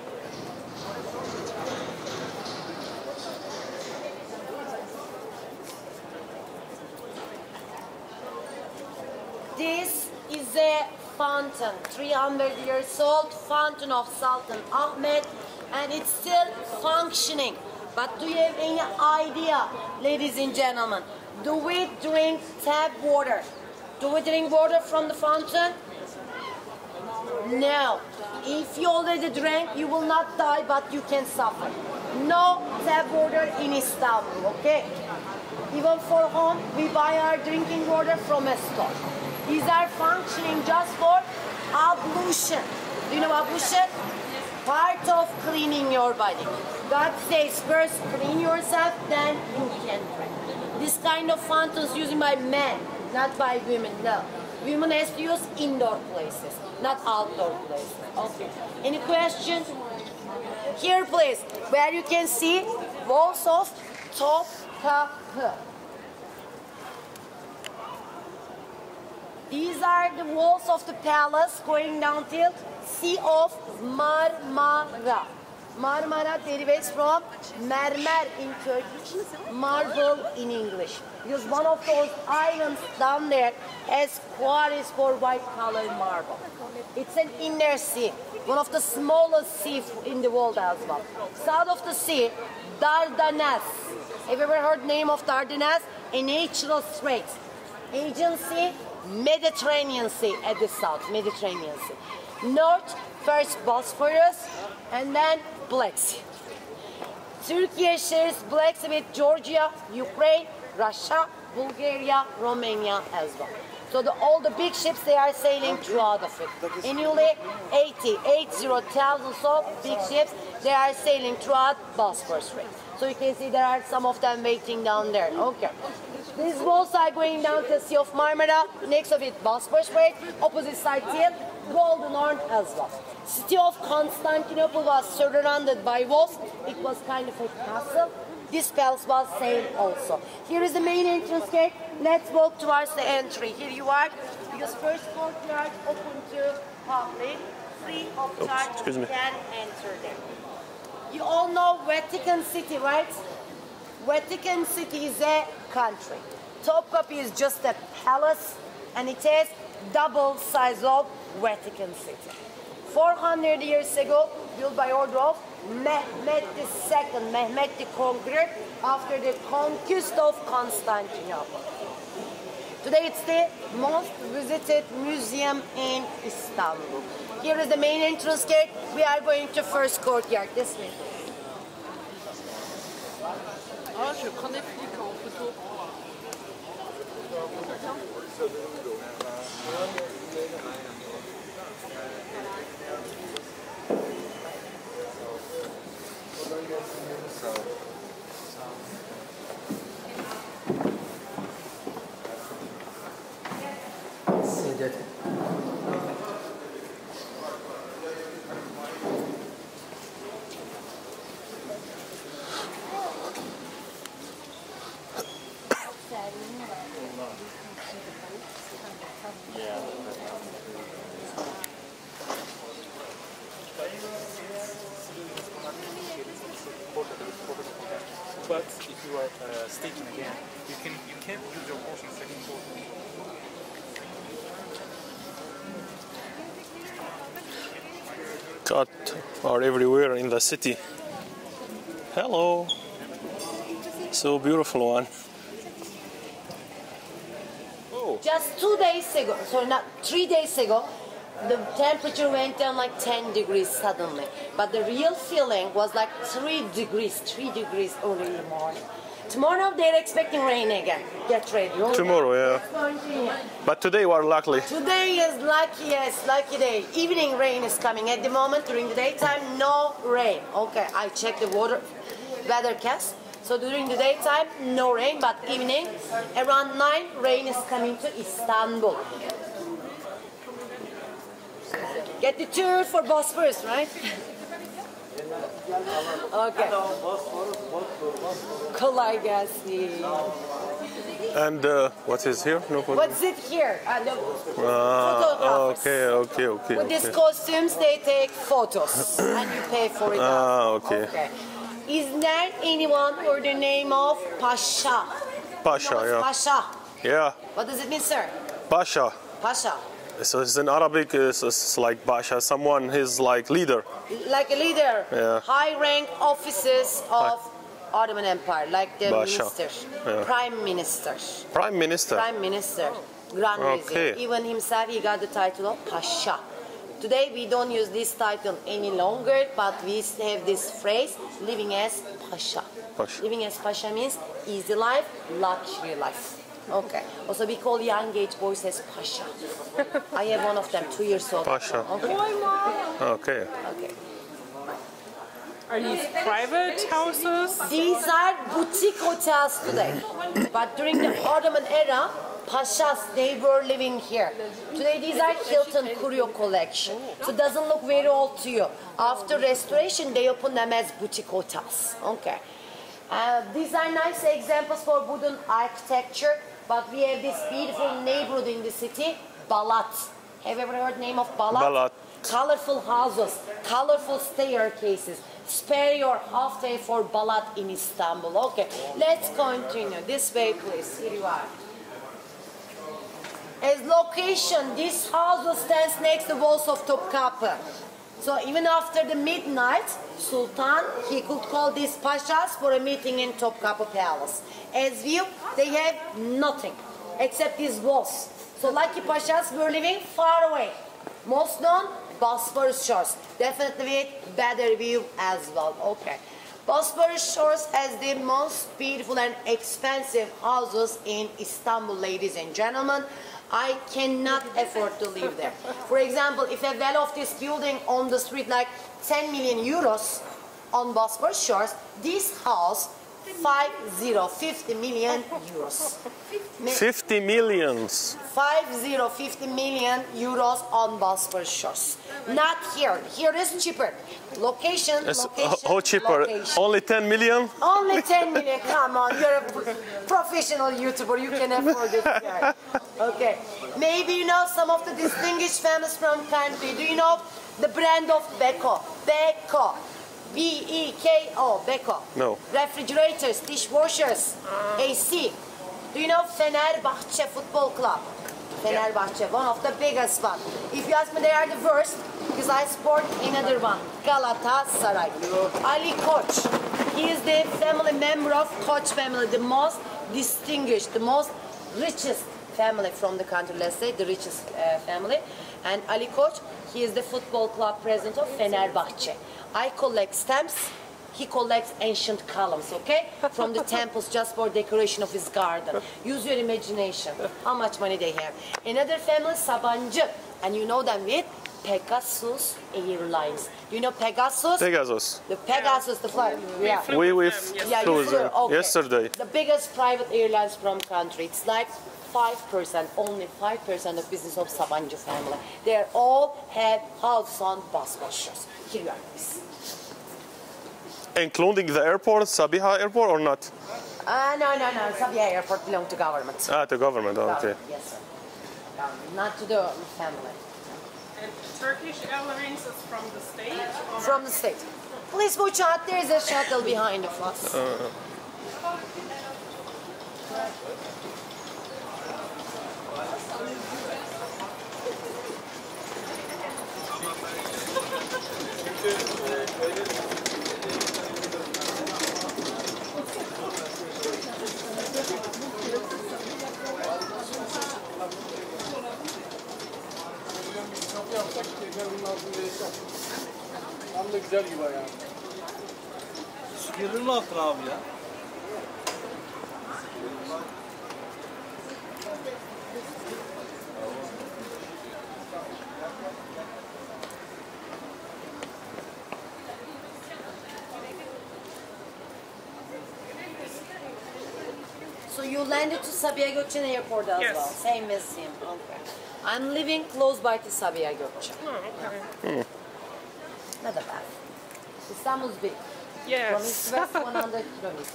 This is a fountain, 300 years old, fountain of Sultan Ahmed, and it's still functioning. But do you have any idea, ladies and gentlemen, do we drink tap water? Do we drink water from the fountain? No. If you already drank, you will not die, but you can suffer. No tap water in Istanbul, okay? Even for home, we buy our drinking water from a store. These are functioning just for ablution. Do you know ablution? Part of cleaning your body. God says first clean yourself, then you can drink. This kind of fountains used by men, not by women, no. Women has to use indoor places, not outdoor places. Okay. Any questions? Here please, where you can see walls of Topkapı. These are the walls of the palace going down till Sea of Marmara. Marmara derivates from mermer in Turkish, marble in English. Because one of those islands down there has quarries for white color marble. It's an inner sea, one of the smallest sea in the world as well. South of the sea, Dardanelles. Have you ever heard the name of Dardanelles? A natural strait. Aegean Sea, Mediterranean Sea at the south, Mediterranean Sea. North, first Bosphorus, and then Black Sea. Turkey shares Black Sea with Georgia, Ukraine, Russia, Bulgaria, Romania as well. So all the big ships, they are sailing throughout of it. Annually, 80,000 so big ships, they are sailing throughout Bosphorus Strait. So you can see there are some of them waiting down there. Okay. These walls are going down to the Sea of Marmara. Next of it, Bosphorus Strait. Opposite side till Golden Horn as well. City of Constantinople was surrounded by walls. It was kind of a castle. This palace was same also. Here is the main entrance gate. Let's walk towards the entry. Here you are. Because first courtyard open to public. Free of charge. You can enter there. You all know Vatican City, right? Vatican City is a country. Topkapı is just a palace, and it has double size of Vatican City. 400 years ago, built by order of Mehmet II, Mehmet the Conqueror, after the conquest of Constantinople. Today it's the most visited museum in Istanbul. Here is the main entrance gate. We are going to first courtyard. This way. Ah, je prends des flics en photo. But if you are staking again, you can't use your portion second portion. Cats are everywhere in the city. Hello. So beautiful one. Just 2 days ago, sorry, not 3 days ago, the temperature went down like 10 degrees suddenly. But the real feeling was like 3 degrees early in the morning. Tomorrow they're expecting rain again. Get ready. Okay? Tomorrow, yeah. But today we are lucky. Today is lucky, yes, lucky day. Evening rain is coming. At the moment, during the daytime, no rain. Okay, I checked the weathercast. So during the daytime, no rain, but evening, around 9, rain is coming to Istanbul. Get the tour for Bosphorus, right? Okay. Kolay gelsin. And what is here? No photo. What's it here? Photographers. Okay. With these costumes, they take photos, and you pay for it. Okay. Is there anyone for the name of Pasha? Pasha, yeah. Pasha. Yeah. What does it mean, sir? Pasha. Pasha. So it's in Arabic, it's like Pasha, someone, he's like leader. Like a leader. Yeah. High rank officers of Ottoman Empire, like the Pasha. minister, Yeah. prime minister. Prime Minister. Prime minister, Grand Vizier. Even himself, he got the title of Pasha. Today we don't use this title any longer, but we have this phrase, living as Pasha. Pasha. Living as Pasha means easy life, luxury life. Okay. Also we call young age boys as Pasha. I have one of them, 2 years old. Pasha. Okay. Okay. Okay. Are these private houses? These are boutique hotels today. But during the Ottoman era, Pashas, they were living here. Today these are Hilton Curio collection. So it doesn't look very old to you. After restoration, they open them as boutique hotels. Okay. These are nice examples for wooden architecture. But we have this beautiful neighborhood in the city, Balat. Have you ever heard the name of Balat? Balat. Colorful houses, colorful staircases. Spare your half day for Balat in Istanbul. Okay, let's continue. This way, please. Here you are. As location, this house stands next to the walls of Topkapı. So even after the midnight, Sultan, he could call these pashas for a meeting in Topkapı Palace. As view, they have nothing except these walls. So lucky pashas were living far away. Most known, Bosphorus shores. Definitely with better view as well. Okay. Bosphorus shores has the most beautiful and expensive houses in Istanbul, ladies and gentlemen. I cannot afford to live there. For example, if I well off this building on the street like 10 million euros on Bosphorus shores, this house 50 million euros. 50 millions. 50 million euros on Bosphorus shores. Not here. Here is cheaper. Location, How cheaper? location. Only 10 million? Only 10 million. Come on, you're a professional YouTuber. You can afford it here. Okay. Maybe you know some of the distinguished families from country. Do you know the brand of Beko? Beko. B-E-K-O. Beko. No. Refrigerators, dishwashers, AC. Do you know Fenerbahçe Football Club? Fenerbahçe, one of the biggest one. If you ask me, they are the worst because I support another one, Galatasaray. Ali Koç, he is the family member of Koç family, the most distinguished, the most richest family from the country, let's say, the richest family. And Ali Koç, he is the football club president of Fenerbahçe. I collect stamps. He collects ancient columns, okay? From the temples just for decoration of his garden. Use your imagination. How much money they have. Another family, Sabancı. And you know them with Pegasus Airlines. Do you know Pegasus? Pegasus. The Pegasus, the flight. Yeah. We Yeah, flew you flew. them Okay. yesterday. The biggest private airlines from country. It's like 5%, only 5% of business of Sabancı family. They all have houses on Bosphorus shores. Here you are, please. Including the airport, Sabiha airport or not? No. Sabiha Airport belongs to government. To government, okay. Yes, sir. Not to the family. And Turkish Airlines is from the state? Or? From the state. Please watch out, there is a shuttle behind of us. Tam da güzel gibi yani. Gelirin mi attın abi ya? So you landed to Sabiha Gökçen Airport as Yes. well, same as him. Okay. I'm living close by to Sabiha Gökçen. Oh, okay. Not that bad. Istanbul's big. From east Yes. to west, 100 kilometers.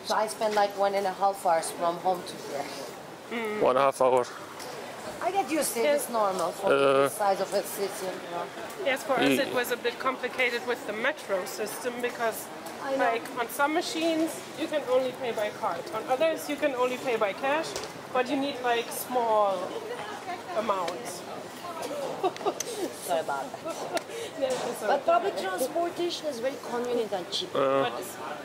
So I spend like 1.5 hours from home to here. 1.5 hour. I get used to it. It's normal for the size of a city. You know. Yes, for us it was a bit complicated with the metro system because I know. like on some machines you can only pay by card. On others you can only pay by cash, but you need like small amounts. Sorry about that. No, it's But okay. public transportation is very convenient and cheap. But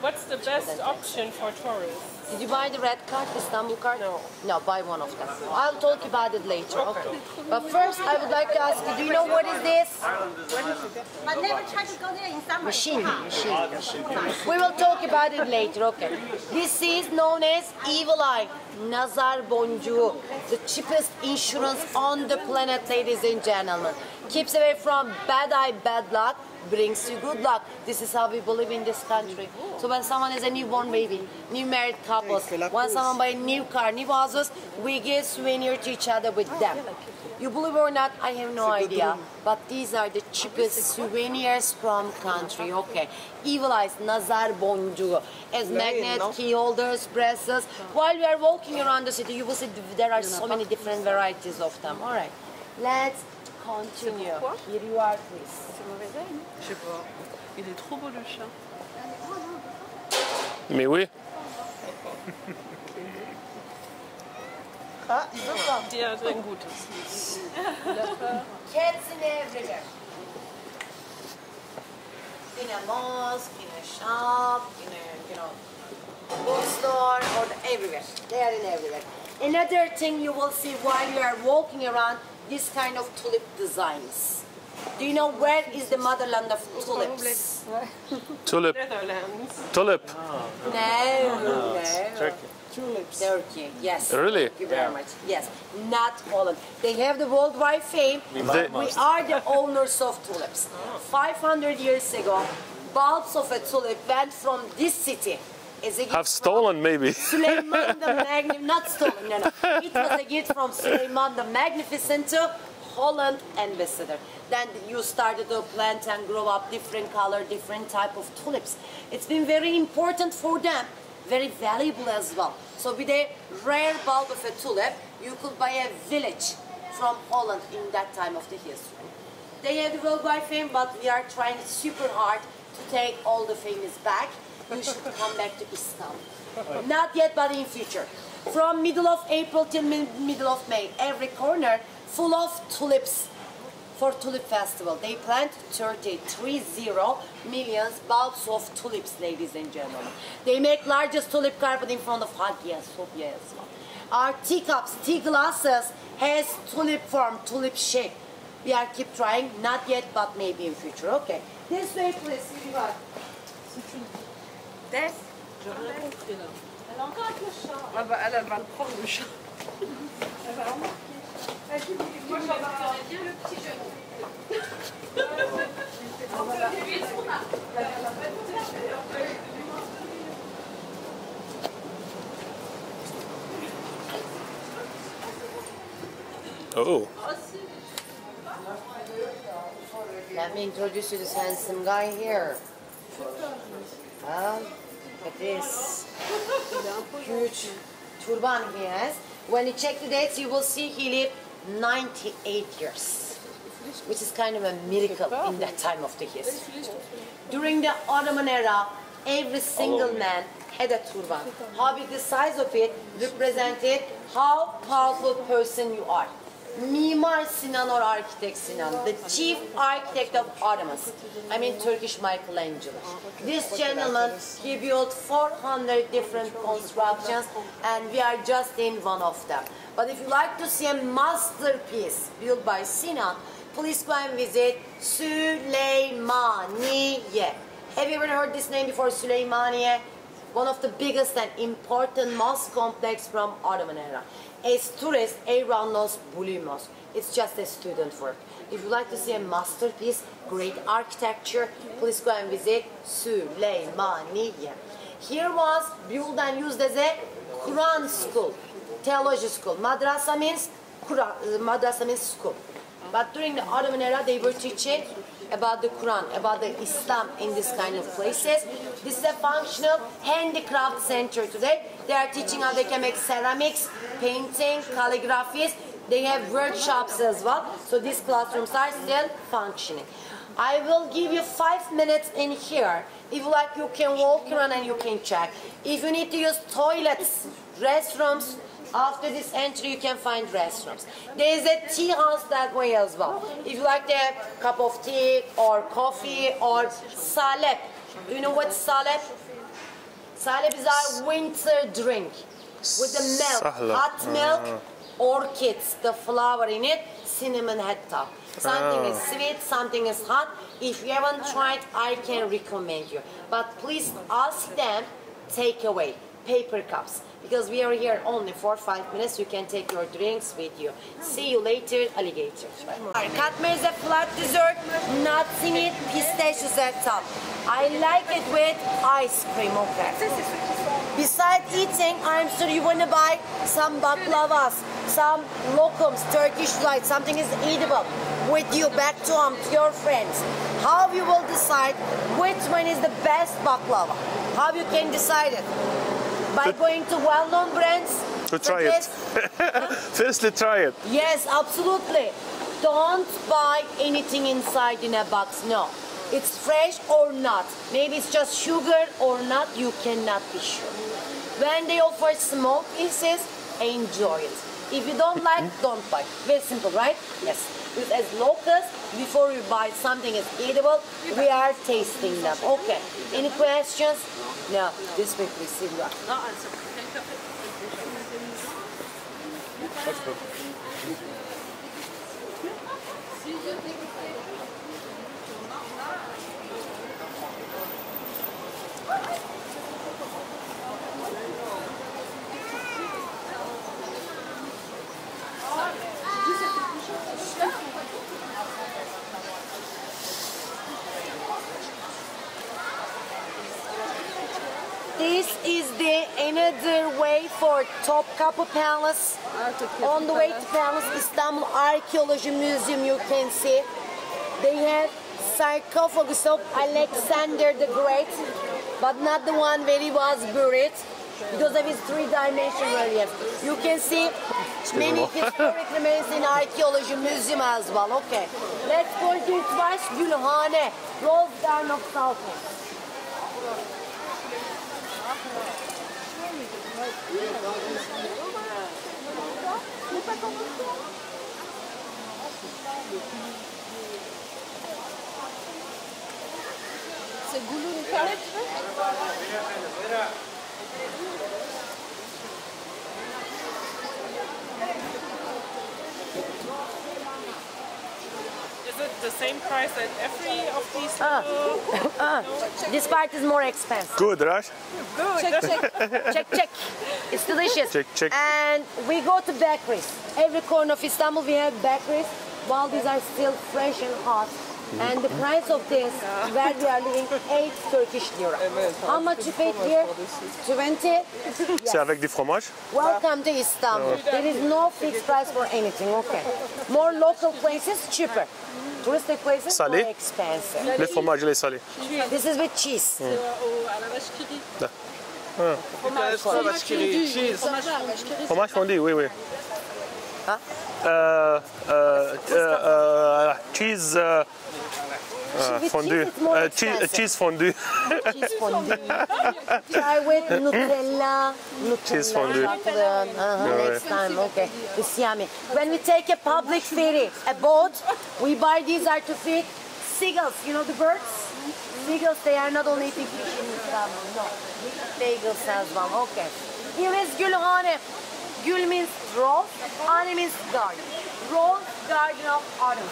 what's the best option for tourists? Did you buy the red card, Istanbul card? No. No, buy one of them. I'll talk about it later. Okay. But first, I would like to ask you, do you know what is this? I never tried to go there in summer. Machine. We will talk about it later, okay. This is known as Evil Eye, Nazar Boncuğu, the cheapest insurance on the planet, ladies and gentlemen. Keeps away from bad eye, bad luck, brings you good luck. This is how we believe in this country. So when someone has a newborn baby, new married couples, when someone buy a new car, new houses, we give souvenir to each other with them. You believe or not, I have no idea. But these are the cheapest souvenirs from country. Okay. Evil Eyes, Nazar Boncuğu, as magnet, key holders, bracelets. While we are walking around the city, you will see there are so many different varieties of them. All right. Let's continue. Here you are, please. Je sais pas. Il est trop beau le chien. Mais oui. Ja, sehr gut. Cats in everywhere. In a mosque, in a shop, in a bookstore, or everywhere. They are in everywhere. Another thing you will see while you are walking around, this kind of tulip designs. Do you know where is the motherland of tulips? Tulip. Netherlands. Tulip. No. Turkey. Turkey, yes. Really? Thank you very much. Yes, not Holland. They have the worldwide fame. They- We are the owners of tulips. 500 years ago, bulbs of a tulip went from this city as a gift Have stolen maybe. Suleiman the Magnificent, not stolen, no. It was a gift from Suleiman the Magnificent to Holland ambassador. Then you started to plant and grow up different color, different type of tulips. It's been very important for them, very valuable as well. So with a rare bulb of a tulip, you could buy a village from Holland in that time of the history. They have the worldwide fame, but we are trying super hard to take all the famous back. You should come back to Istanbul. Not yet, but in future. From middle of April till middle of May, every corner full of tulips for Tulip Festival. They plant 30 million bulbs of tulips, ladies and gentlemen. They make largest tulip carpet in front of Hagia Sophia as well. Our teacups, tea glasses has tulip form, tulip shape. We are keep trying, not yet, but maybe in future. Okay, this way, please. Here you are. This? J'ai rien compris là. Ah bah elle va le prendre le chat. Elle va remarquer. Moi je vais bien le petit genou. Oh. Let me introduce you to this handsome guy here. Look at this huge turban he has. When you check the dates, you will see he lived 98 years. which is kind of a miracle in that time of the history. During the Ottoman era, every single man had a turban. How big the size of it represented how powerful person you are. Mimar Sinan or Architect Sinan, the chief architect of Ottomans. I mean Turkish Michelangelo. This gentleman, he built 400 different constructions and we are just in one of them. But if you like to see a masterpiece built by Sinan, please go and visit Süleymaniye. Have you ever heard this name before, Süleymaniye? One of the biggest and important mosque complex from Ottoman era. As tourists, everyone knows Blue Mosque. It's just a student work. If you like to see a masterpiece, great architecture, please go and visit Süleymaniye. Here was built and used as a Quran school, theology school. Madrasa means Quran, madrasa means school. But during the Ottoman era, they were teaching about the Quran, about the Islam in this kind of places. This is a functional handicraft center today. They are teaching how they can make ceramics, painting, calligraphies. They have workshops as well. So these classrooms are still functioning. I will give you 5 minutes in here. If you like, you can walk around and you can check. If you need to use toilets, restrooms, after this entry you can find restrooms. There is a tea house that way as well. If you like to have a cup of tea or coffee or salep. Do you know what salep? Salep is our winter drink with the milk, hot milk, orchids, the flower in it, cinnamon head top. Something is sweet, something is hot. If you haven't tried, I can recommend you. But please ask them, take away paper cups. Because we are here only for 5 minutes, you can take your drinks with you. See you later, alligator. Katmer is a flat dessert, nuts in it, pistachios at top. I like it with ice cream, okay? Besides eating, I'm sure you want to buy some baklavas, some lokums, Turkish delight, something is edible with you back to home, to your friends. How you will decide which one is the best baklava? How you can decide it? By going to well-known brands? To try it. Firstly, try it. Yes, absolutely. Don't buy anything inside in a box, no. It's fresh or not. Maybe it's just sugar or not, you cannot be sure. When they offer small pieces, enjoy it. If you don't like, don't buy. Very simple, right? Yes. Because as locals, before we buy something is edible, we are tasting them. Okay. Any questions? No. This way, please. See you. This is the another way for Topkapı Palace. On the way to Palace, Istanbul Archaeology Museum, you can see. They have sarcophagus of Alexander the Great, but not the one where he was buried, because of his three-dimensional relief. You can see many historic remains in Archaeology Museum as well. Okay, let's go to Tvaş Gülhane, Rose Garden of Salford. C'est Gouloun Carré. Is it the same price at every of these? This part is more expensive. Good, right? Good. Check. It's delicious. Check. And we go to bakeries. Every corner of Istanbul we have bakeries. While these are still fresh and hot. And the price of this, where we are living, 8 Turkish lira. How much you paid here? 20? Yes. C'est avec des fromages? Welcome to Istanbul. There is no fixed price for anything, okay. More local places, cheaper. Touristic places, Salé. more expensive. Les fromages, les salés. This is with cheese. Fromage fondu, oui. Cheese fondue. Cheese fondue. Cheese fondue. Try with Nutella. Cheese fondue. Next time, okay. It's yummy. When we take a public ferry, a boat, we buy these are to feed seagulls. You know the birds? Seagulls, they are not only eating fish in Istanbul, no. Seagulls as well, okay. Here is Gülhane. Gül means rose, Hane means garden. Rose, garden of autumn.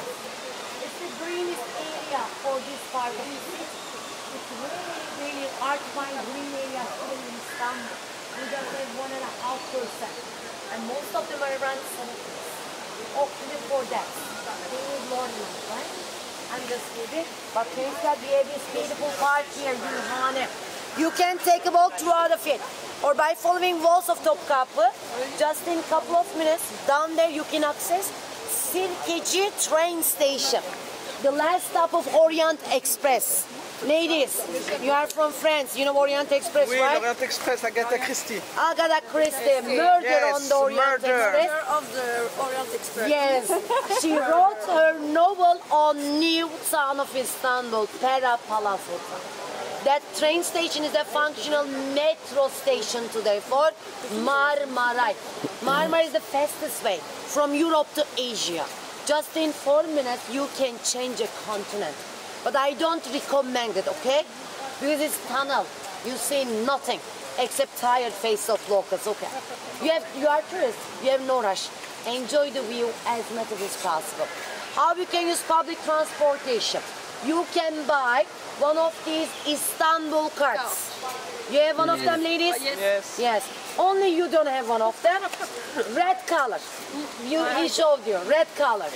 It's the greenest area for this part of the city. It's really hard to find green areas here in Istanbul. We just have 1.5%. And most of them are around 7%. Hopefully for that. They need more than that, right? I'm just kidding. But thanks God we have this beautiful park here, Gülhane. You can take a walk throughout of it. Or by following walls of Topkapı, just in a couple of minutes, down there you can access Sirkeci train station. The last stop of Orient Express. Ladies, you are from France, you know Orient Express, Oui, right? Orient Express, Agatha Christie. Agatha Christie, murder on the Orient Express. Of the Orient Express. Yes, she wrote her novel on New Town of Istanbul, Pera Palafoto. That train station is a functional metro station today for Marmaray. Marmaray is the fastest way from Europe to Asia. Just in 4 minutes you can change a continent. But I don't recommend it, okay? Because it's tunnel. You see nothing except tired face of locals, okay? You are tourists, you have no rush. Enjoy the view as much as possible. How you can use public transportation? You can buy one of these Istanbul cards. You have one of them, ladies? Yes. Yes. Only you don't have one of them. Red color. He showed you. Red color.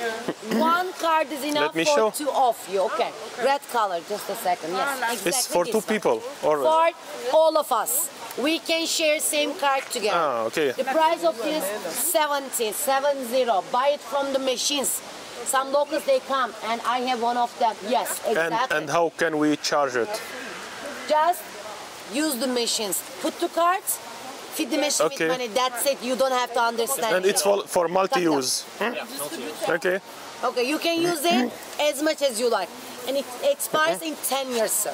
One card is enough me for show. 2 of you. Okay. Red color. Just a second. Yes. Exactly It's for 2 this one. people. Or For all of us. We can share same card together. Ah, okay. The price of this is 70. Buy it from the machines. Some locals they come and I have one of them. Yes, exactly. And how can we charge it? Just use the machines. Put the cards, feed the machine Okay. with money. That's it. You don't have to understand. And it's for multi-use. Okay. Okay, you can use it as much as you like. And it expires in 10 years, sir.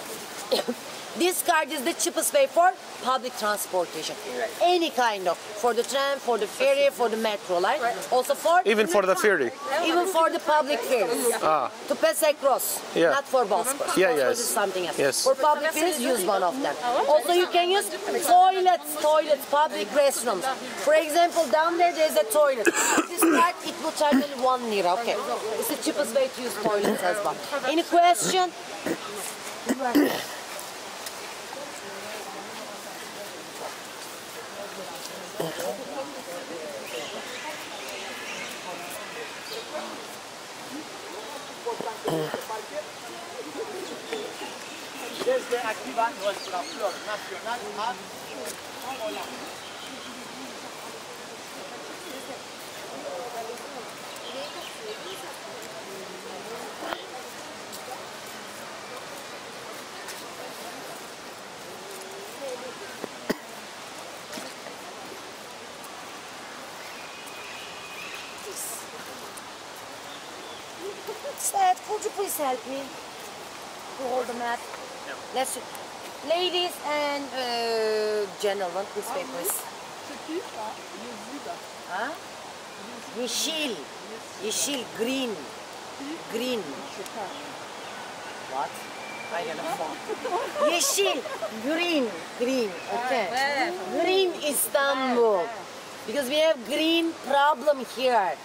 This card is the cheapest way for public transportation. Any kind of. For the tram, for the ferry, for the metro line. Also for... Even for the ferry. Even for the public ferries. To pass across. Yeah. Not for bus. Yeah, Bus yes. is something else. Yes. For public ferries, use one of them. Also you can use toilets, public restrooms. For example, down there's a toilet. This card, it will charge only 1 lira. Okay. It's the cheapest way to use toilets as well. Any question? Desde activar nuestra flor nacional a Hola. Seth, could you please help me to hold the map? Let's, ladies and gentlemen, this way, please. Huh? Yeşil. Yeşil, green. Green. What? I don't know. Yeşil, green, green. Okay. Green Istanbul. Because we have green problem here.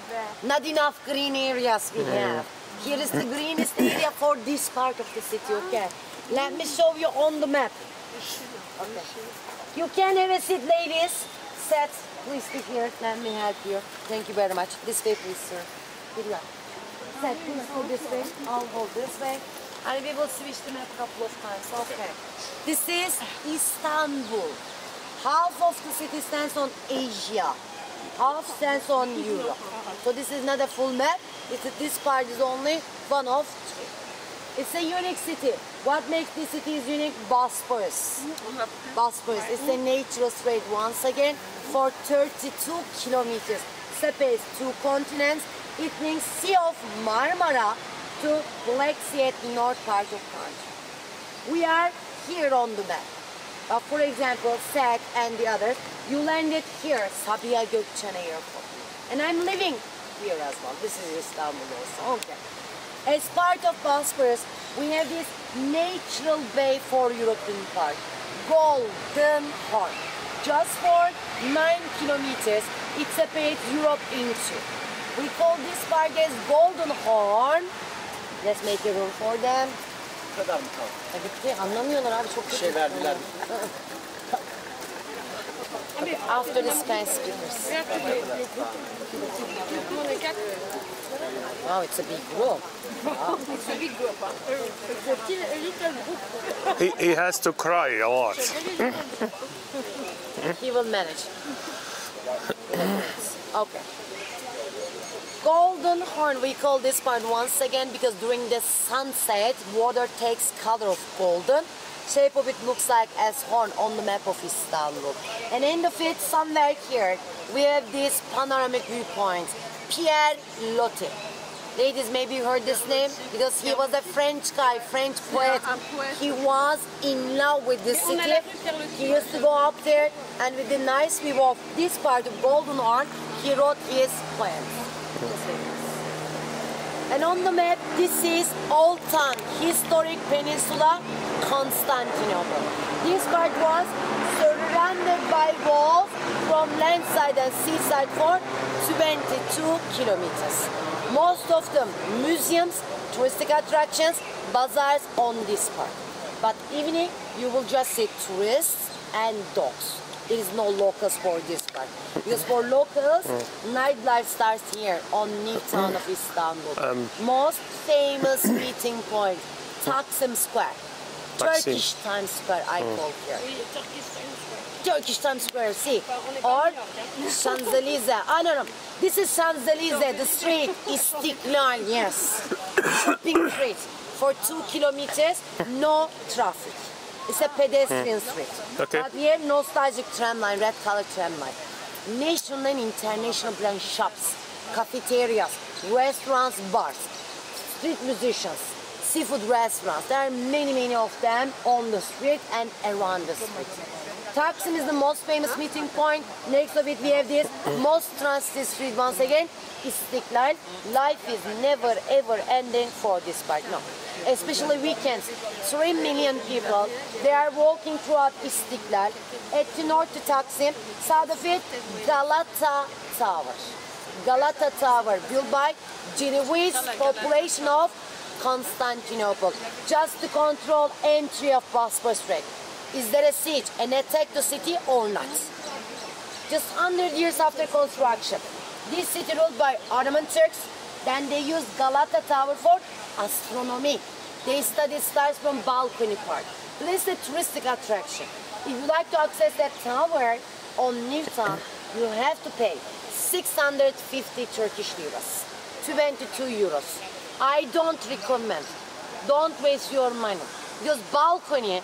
Not enough green areas we have. Here is the greenest area for this part of the city, okay? Let me show you on the map. Okay. You can have a seat, ladies. Seth, please sit here. Let me help you. Thank you very much. This way, please, sir. Here you are. Seth, please hold this way. I'll hold this way. And we will switch the map a couple of times. Okay. This is Istanbul. Half of the city stands on Asia. Half stands on Europe. So this is not a full map. This part is only one of 3. It's a unique city. What makes this city is unique? Bosporus. Bosporus. It's a natural strait once again for 32 kilometers. separates two continents. It means Sea of Marmara to Black Sea at the north part of country. We are here on the map. For example, SAC and the others, you landed here, Sabiha Gökçen Airport. And I'm living here as well. This is Istanbul also. Okay. As part of Bosphorus, we have this natural bay for European part, Golden Horn. Just for 9 kilometers, it separates Europe in two. We call this part as Golden Horn. Let's make a room for them. Bu kadar mı kaldı? Bitti. Anlamıyorlar abi, çok Bir şey verdiler mi? After the Spanish speakers. Wow, it's a big group. Wow. It's a big group. It's a little group. He has to cry a lot. He will manage. Okay. Golden Horn, we call this part once again because during the sunset, water takes color of golden. Shape of it looks like as horn on the map of Istanbul. And end of it, somewhere here, we have this panoramic viewpoint, Pierre Loti. Ladies, maybe you heard this name because he was a French guy, French poet. He was in love with this city. He used to go up there, and with the nice view of this part of Golden Horn, he wrote his poems. And on the map, this is Old Town, historic peninsula, Constantinople. This part was surrounded by walls from landside and seaside for 22 kilometers. Most of them museums, touristic attractions, bazaars on this part. But evening, you will just see tourists and dogs. There is no locals for this part. Because for locals, nightlife starts here on New Town of Istanbul. Most famous meeting point, Taksim Square. Turkish Times Square, I call here. Turkish Times Square, see. Or Champs-Élysées. Ah, no. This is Champs-Élysées, the street, Istiklal, yes. Shopping street. For 2 kilometers, no traffic. It's a pedestrian street. Okay. But here, nostalgic tramline, red color tramline. National and international brand shops, cafeterias, restaurants, bars, street musicians, seafood restaurants. There are many of them on the street and around the street. Taksim is the most famous meeting point. Next of it, we have this most transited street once again, Istiklal. Life is never ever ending for this part, no. Especially weekends, 3 million people, they are walking throughout Istiklal. At the north to Taksim, south of it, Galata Tower. Galata Tower, built by Genoese population of Constantinople, just to control entry of Bosphorus Strait. Is there a siege, an attack to city or not? Just 100 years after construction, this city ruled by Ottoman Turks, then they used Galata Tower for astronomy. They study stars from balcony part. This is a touristic attraction. If you like to access that tower on New Town, you have to pay 650 Turkish liras, 22 euros. I don't recommend. Don't waste your money. Because balcony,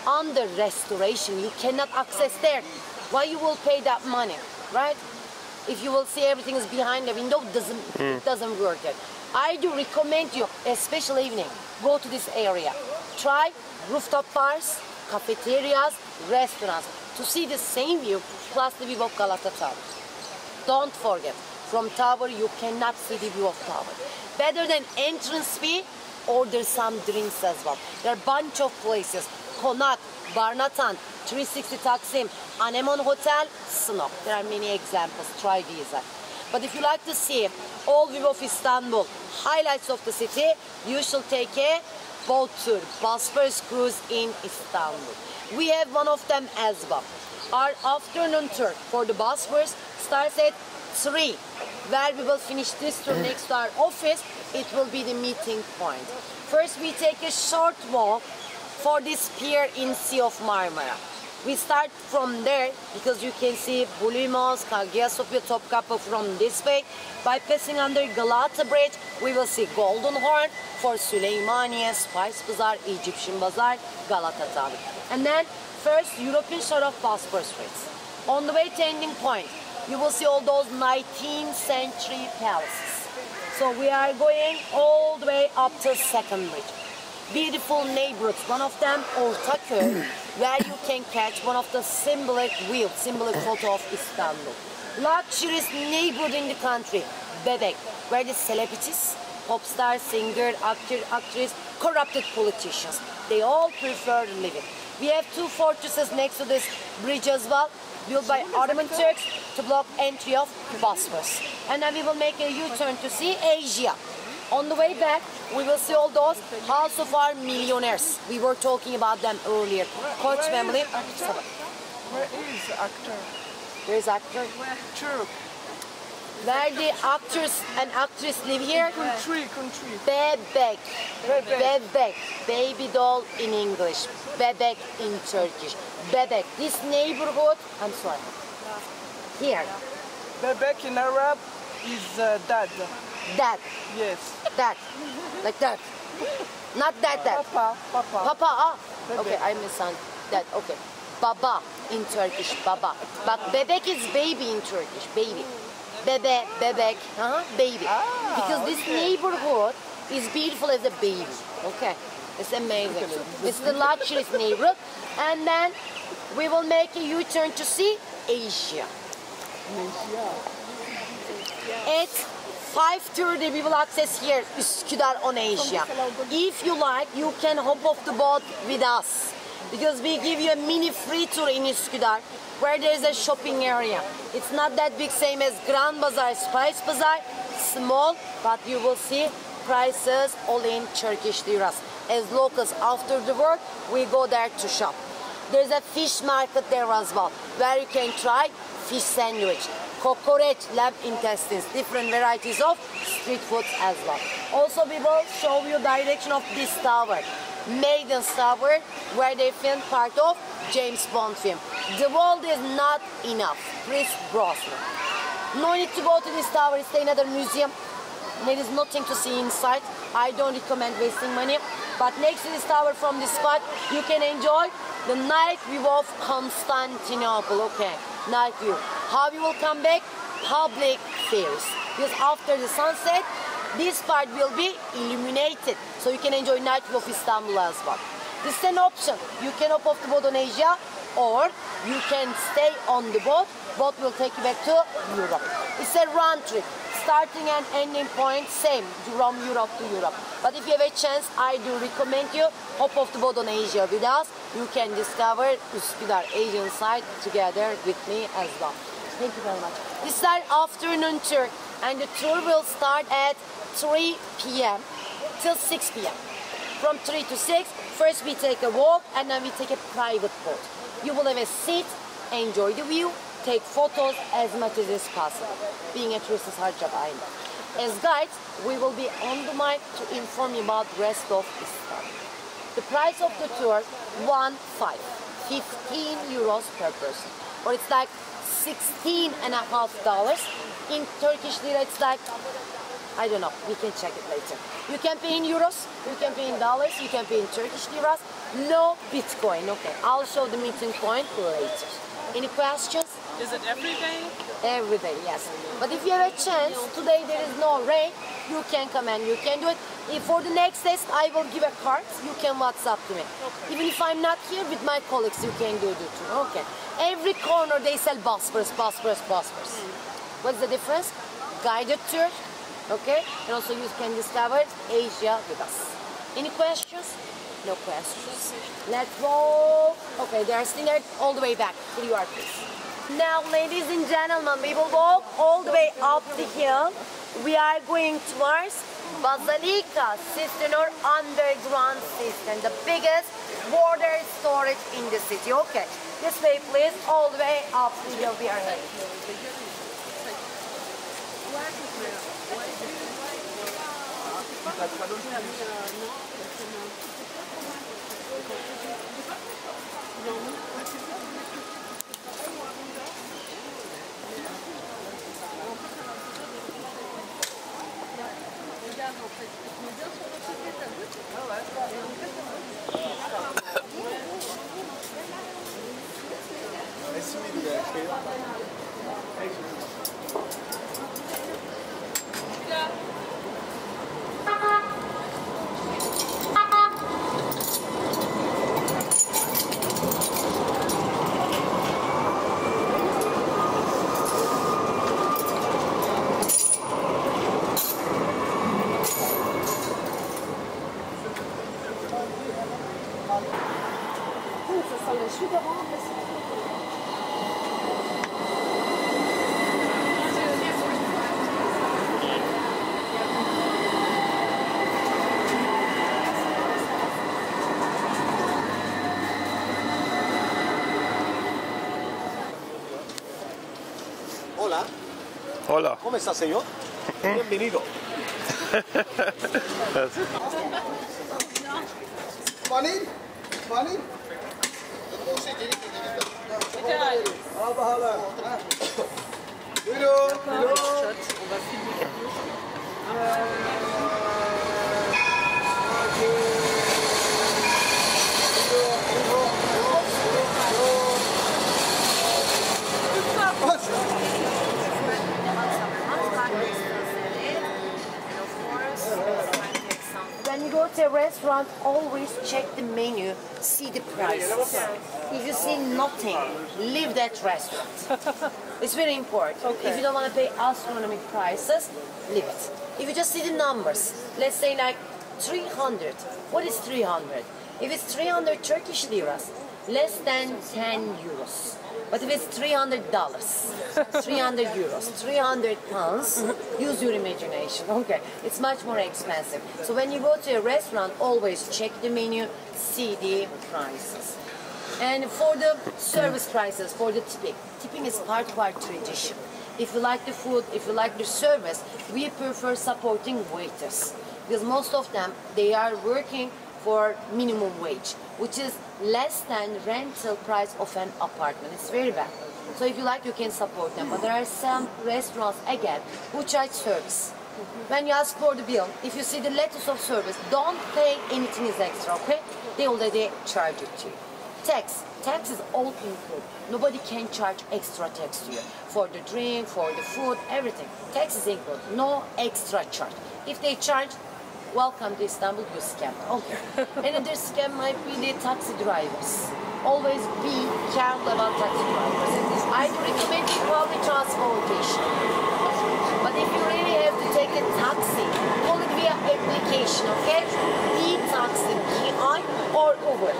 under restoration, you cannot access there. Why you will pay that money, right? If you will see everything is behind the window, it doesn't work it. I do recommend you, especially evening, go to this area. Try rooftop bars, cafeterias, restaurants to see the same view plus the view of Galata Tower. Don't forget, from tower you cannot see the view of tower. Better than entrance fee, order some drinks as well. There are a bunch of places. Konak, Barnatan, 360 Taksim, Anemon Hotel, Snok. There are many examples. Try these. But if you like to see all view of Istanbul, highlights of the city, you should take a boat tour, Bosphorus cruise in Istanbul. We have one of them as well. Our afternoon tour for the Bosphorus starts at 3, where we will finish this tour next to our office. It will be the meeting point. First, we take a short walk for this pier in Sea of Marmara. We start from there because you can see Bulimos, Hagia Sophia, Topkapı from this way. By passing under Galata Bridge, we will see Golden Horn for Süleymaniye, Spice Bazaar, Egyptian Bazaar, Galata Tower. And then first European shore of Bosphorus Straits. On the way to ending point, you will see all those 19th century palaces. So we are going all the way up to Second Bridge. Beautiful neighborhoods, one of them Ortaköy, where you can catch one of the symbolic photo of Istanbul. Luxurious neighborhood in the country, Bebek, where the celebrities, pop stars, singer, actor, actress, corrupted politicians, they all prefer living. We have two fortresses next to this bridge as well, built by Ottoman Turks to block entry of Bosphorus. And then we will make a U-turn to see Asia. On the way back, we will see all those house of our millionaires. We were talking about them earlier. Koç family. Where is actor? Where is actor? Turk. Where the actors and actresses live here? Country. Bebek. Bebek. Baby doll in English. Bebek in Turkish. Bebek. This neighborhood, I'm sorry. Here. Bebek in Arab is dad. Dad. Yes. Dad. Like that. Not that. Papa. Papa. Ah. Bebek. Okay, I misunderstood. That. Okay. Baba in Turkish. Baba. But bebek is baby in Turkish. Baby. Bebe, bebek, baby. Because this neighborhood is beautiful as a baby. Okay, it's amazing. It's the luxurious neighborhood. And then we will make a U-turn to see Asia. At 5:30 we will access here Üsküdar on Asia. If you like, you can hop off the boat with us. Because we give you a mini free tour in Üsküdar, where there is a shopping area. It's not that big, same as Grand Bazaar, Spice Bazaar, small, but you will see prices all in Turkish liras. As locals, after the work, we go there to shop. There's a fish market there as well, where you can try fish sandwich, kokoreç, lamb intestines, different varieties of street foods as well. Also, we will show you direction of this tower. Maiden's Tower, where they filmed part of James Bond film. The world is not enough. Chris Brosnan. No need to go to this tower, it's another museum. There is nothing to see inside. I don't recommend wasting money. But next to this tower from this spot, you can enjoy the night view of Constantinople. Okay, night view. How you will come back? Public ferries. Because after the sunset, this part will be illuminated, so you can enjoy night view of Istanbul as well. This is an option. You can hop off the boat on Asia, or you can stay on the boat. Boat will take you back to Europe. It's a round trip, starting and ending point same from Europe to Europe. But if you have a chance, I do recommend you hop off the boat on Asia with us. You can discover Üsküdar Asian side together with me as well. Thank you very much. This is our afternoon tour, and the tour will start at 3 p.m. till 6 p.m. From 3 to 6, first we take a walk and then we take a private boat. You will have a seat, enjoy the view, take photos as much as is possible. Being a tourist is hard job, I know. As guides, we will be on the mic to inform you about the rest of Istanbul. The price of the tour, 15 euros per person. Or it's like $16.50. In Turkish lira, it's like, I don't know, we can check it later. You can pay in euros, you can pay in dollars, you can pay in Turkish liras, no Bitcoin. Okay, I'll show the meeting point later. Any questions? Is it every day? Every day, yes. But if you have a chance, today there is no rain, you can come and you can do it. If for the next test, I will give a card, you can WhatsApp to me. Okay. Even if I'm not here with my colleagues, you can do it too. Okay. Every corner they sell Bosphorus. What's the difference? Guided tour. Okay, and also you can discover Asia with us. Any questions? No questions. Let's go. Okay, they are sitting all the way back. Here you are, please. Now, ladies and gentlemen, we will walk all the way up the hill. We are going towards Basilica Cistern, or underground cistern, the biggest water storage in the city. Okay, this way, please, all the way up the hill we are heading. Resim mi diye şey var. Hola. Hola. ¿Cómo está, señor? Bienvenido. Funny? Funny? Al bakalım. Buyurun. Buyurun. When you go to a restaurant, always check the menu, see the prices. If you see nothing, leave that restaurant. It's very important. Okay. If you don't want to pay astronomical prices, leave it. If you just see the numbers, let's say like 300. What is 300? If it's 300 Turkish liras, less than 10 euros. But if it's $300, 300 euros, 300 pounds, use your imagination. Okay, it's much more expensive. So when you go to a restaurant, always check the menu, see the prices. And for the service prices, for the tipping is part of our tradition. If you like the food, if you like the service, we prefer supporting waiters. Because most of them, they are working for minimum wage, which is less than rental price of an apartment. It's very bad. So if you like, you can support them. But there are some restaurants, again, who charge service. When you ask for the bill, if you see the letters of service, don't pay anything is extra, okay? They already charge it to you. Tax is all included. Nobody can charge extra tax to you. For the drink, for the food, everything. Tax is included, no extra charge. If they charge, welcome to Istanbul, you scam. Okay. Another scam might be the taxi drivers. Always be careful about taxi drivers. I recommend public transportation. But if you really have to take a taxi, call it via application, okay? E-taxi, BI or Uber.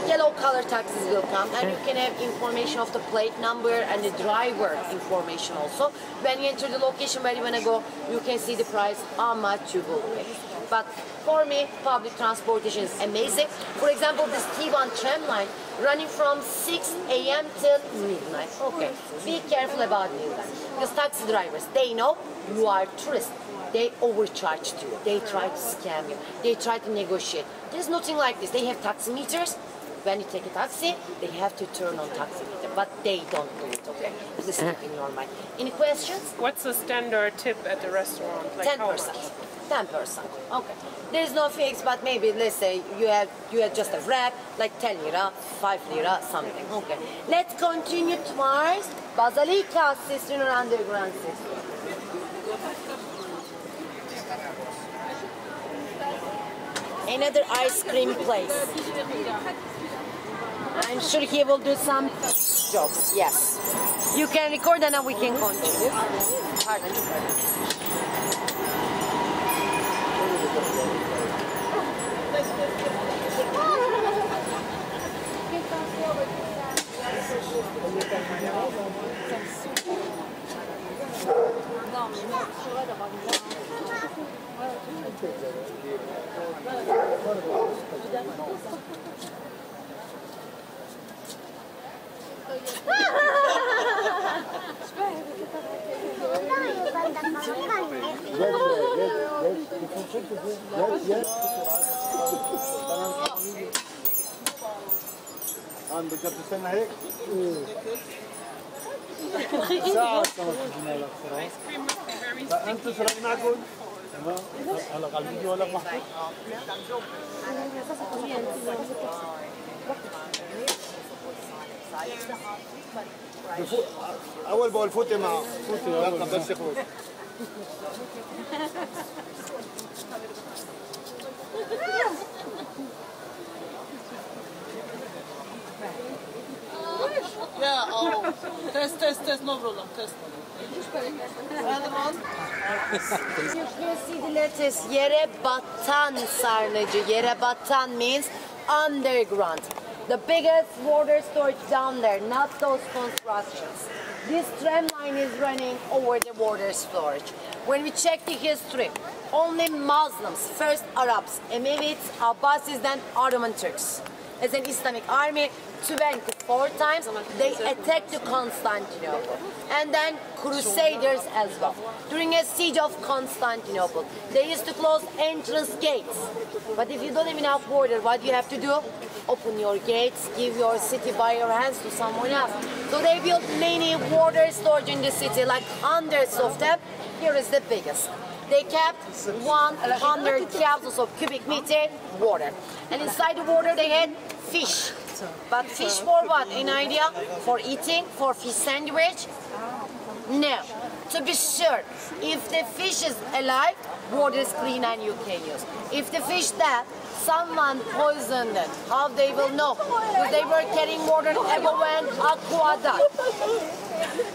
Yellow color taxis will come, and you can have information of the plate number and the driver information also. When you enter the location where you want to go, you can see the price, how much you will pay. But for me, public transportation is amazing. For example, this T1 tram line running from 6 a.m. till midnight. Okay, be careful about midnight. Because taxi drivers, they know you are tourist. They overcharge you. They try to scam you. They try to negotiate. There's nothing like this. They have taxi meters. When you take a taxi, they have to turn on taxi meter, but they don't do it, okay? This is something normal. Any questions? What's the standard tip at the restaurant? Like 10%. 10%. Okay. There is no fix, but maybe let's say you have just a wrap, like 10 lira, 5 lira, something. Okay. Let's continue towards Bazilika Sistine Underground System. Another ice cream place. I'm sure he will do some jokes, yes. You can record and then we can continue. Pardon. عندك بتستنى هيك؟ ساعة أنتوا سرقنا معكم؟ هلا على الفيديو ولا محطوط؟ أول بقول فوتي معه يلا بس يخرج Yeah, oh. Test, no problem, test. You can see the letters yere batan sarnıcı. Yere batan means underground. The biggest water storage down there, not those constructions. This tram line is running over the water storage. When we check the history, only Muslims, first Arabs, Emevids, Abbasids, then Ottoman Turks. As an Islamic army, 24 times they attacked Constantinople. And then Crusaders as well. During a siege of Constantinople, they used to close entrance gates. But if you don't even have border, what you have to do? Open your gates, give your city by your hands to someone else. So they built many water storage in the city, like hundreds of them. Here is the biggest. They kept 100 capsules of cubic meter water. And inside the water they had fish. But fish for what? Any idea? For eating? For fish sandwich? No. To be sure, if the fish is alive, water is clean and you can use. If the fish dead, someone poisoned it. How they will know? Because they were carrying water above an aqueduct.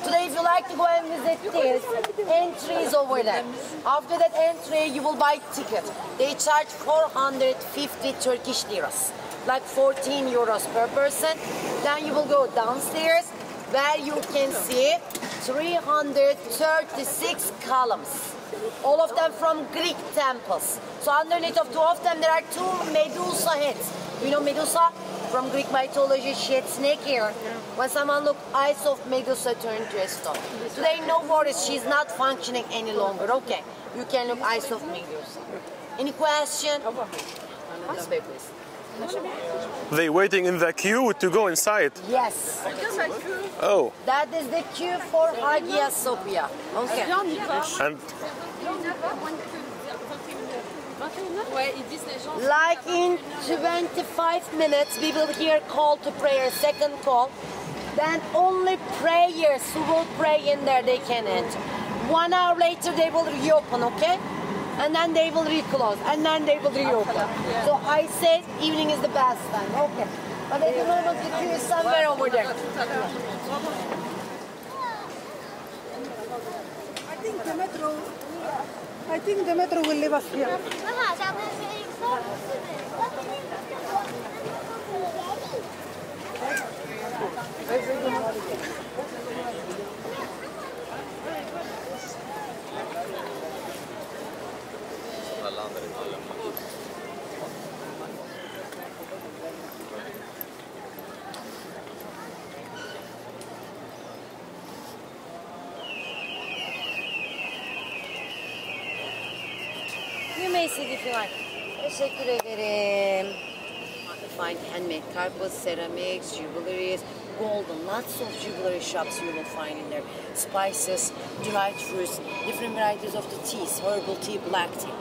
Today, if you like to go and visit this, entry is over there. After that entry, you will buy ticket. They charge 450 Turkish liras, like 14 euros per person. Then you will go downstairs, where you can see 336 columns. All of them from Greek temples. So underneath of two of them, there are two Medusa heads. You know Medusa? From Greek mythology, she had snake hair. When someone looked, eyes of Medusa turned to a stone. Today, no worries, she's not functioning any longer. Okay, you can look eyes of Medusa. Any question? This way, please. They waiting in the queue to go inside? Yes. Oh. That is the queue for Hagia Sophia. Okay. And like in 25 minutes, we will hear call to prayer, second call. Then only prayers who will pray in there, they can enter. 1 hour later, they will reopen, okay? And then they will reclose, and then they will reopen. So I said evening is the best time, okay. But at the moment, the queue is somewhere over there. I think the metro will leave us here. You may sit if you like. Teşekkür ederim. Find handmade carpets, ceramics, jewelries, golden, lots of jewelry shops you will find in there. Spices, dried fruits, different varieties of the teas, herbal tea, black tea.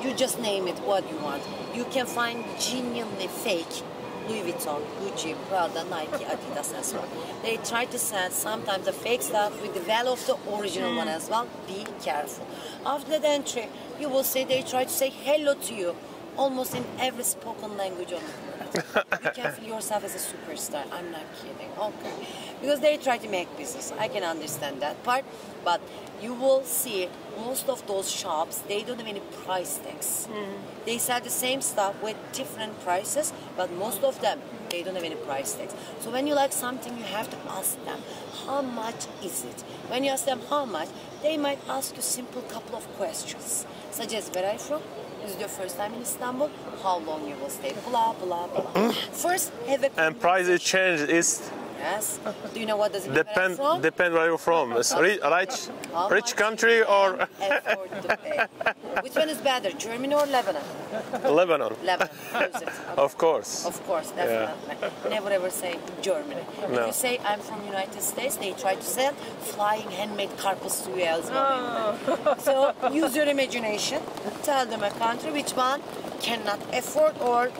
You just name it what you want. You can find genuinely fake Louis Vuitton, Gucci, Prada, Nike, Adidas as well. They try to sell sometimes the fake stuff with the value of the original one as well. Be careful. After the entry, you will see they try to say hello to you almost in every spoken language on the planet. You can feel yourself as a superstar. I'm not kidding. Okay. Because they try to make business. I can understand that part. But you will see most of those shops, they don't have any price tags. They sell the same stuff with different prices, but most of them, they don't have any price tags. So when you like something, you have to ask them, how much is it? When you ask them how much, they might ask you simple couple of questions, such as, where are you from? Is it your first time in Istanbul? How long you will stay? Blah, blah, blah. First, have a... And price change is... Yes. Do you know what does it mean? Depend where you're from. Rich country or... Effort to pay. Which one is better, Germany or Lebanon? Lebanon. Lebanon. Okay. Of course. Of course, definitely. Yeah. Never ever say Germany. No. If you say I'm from United States, they try to sell flying handmade carpets to you as well. So use your imagination. Tell them a country which one cannot afford or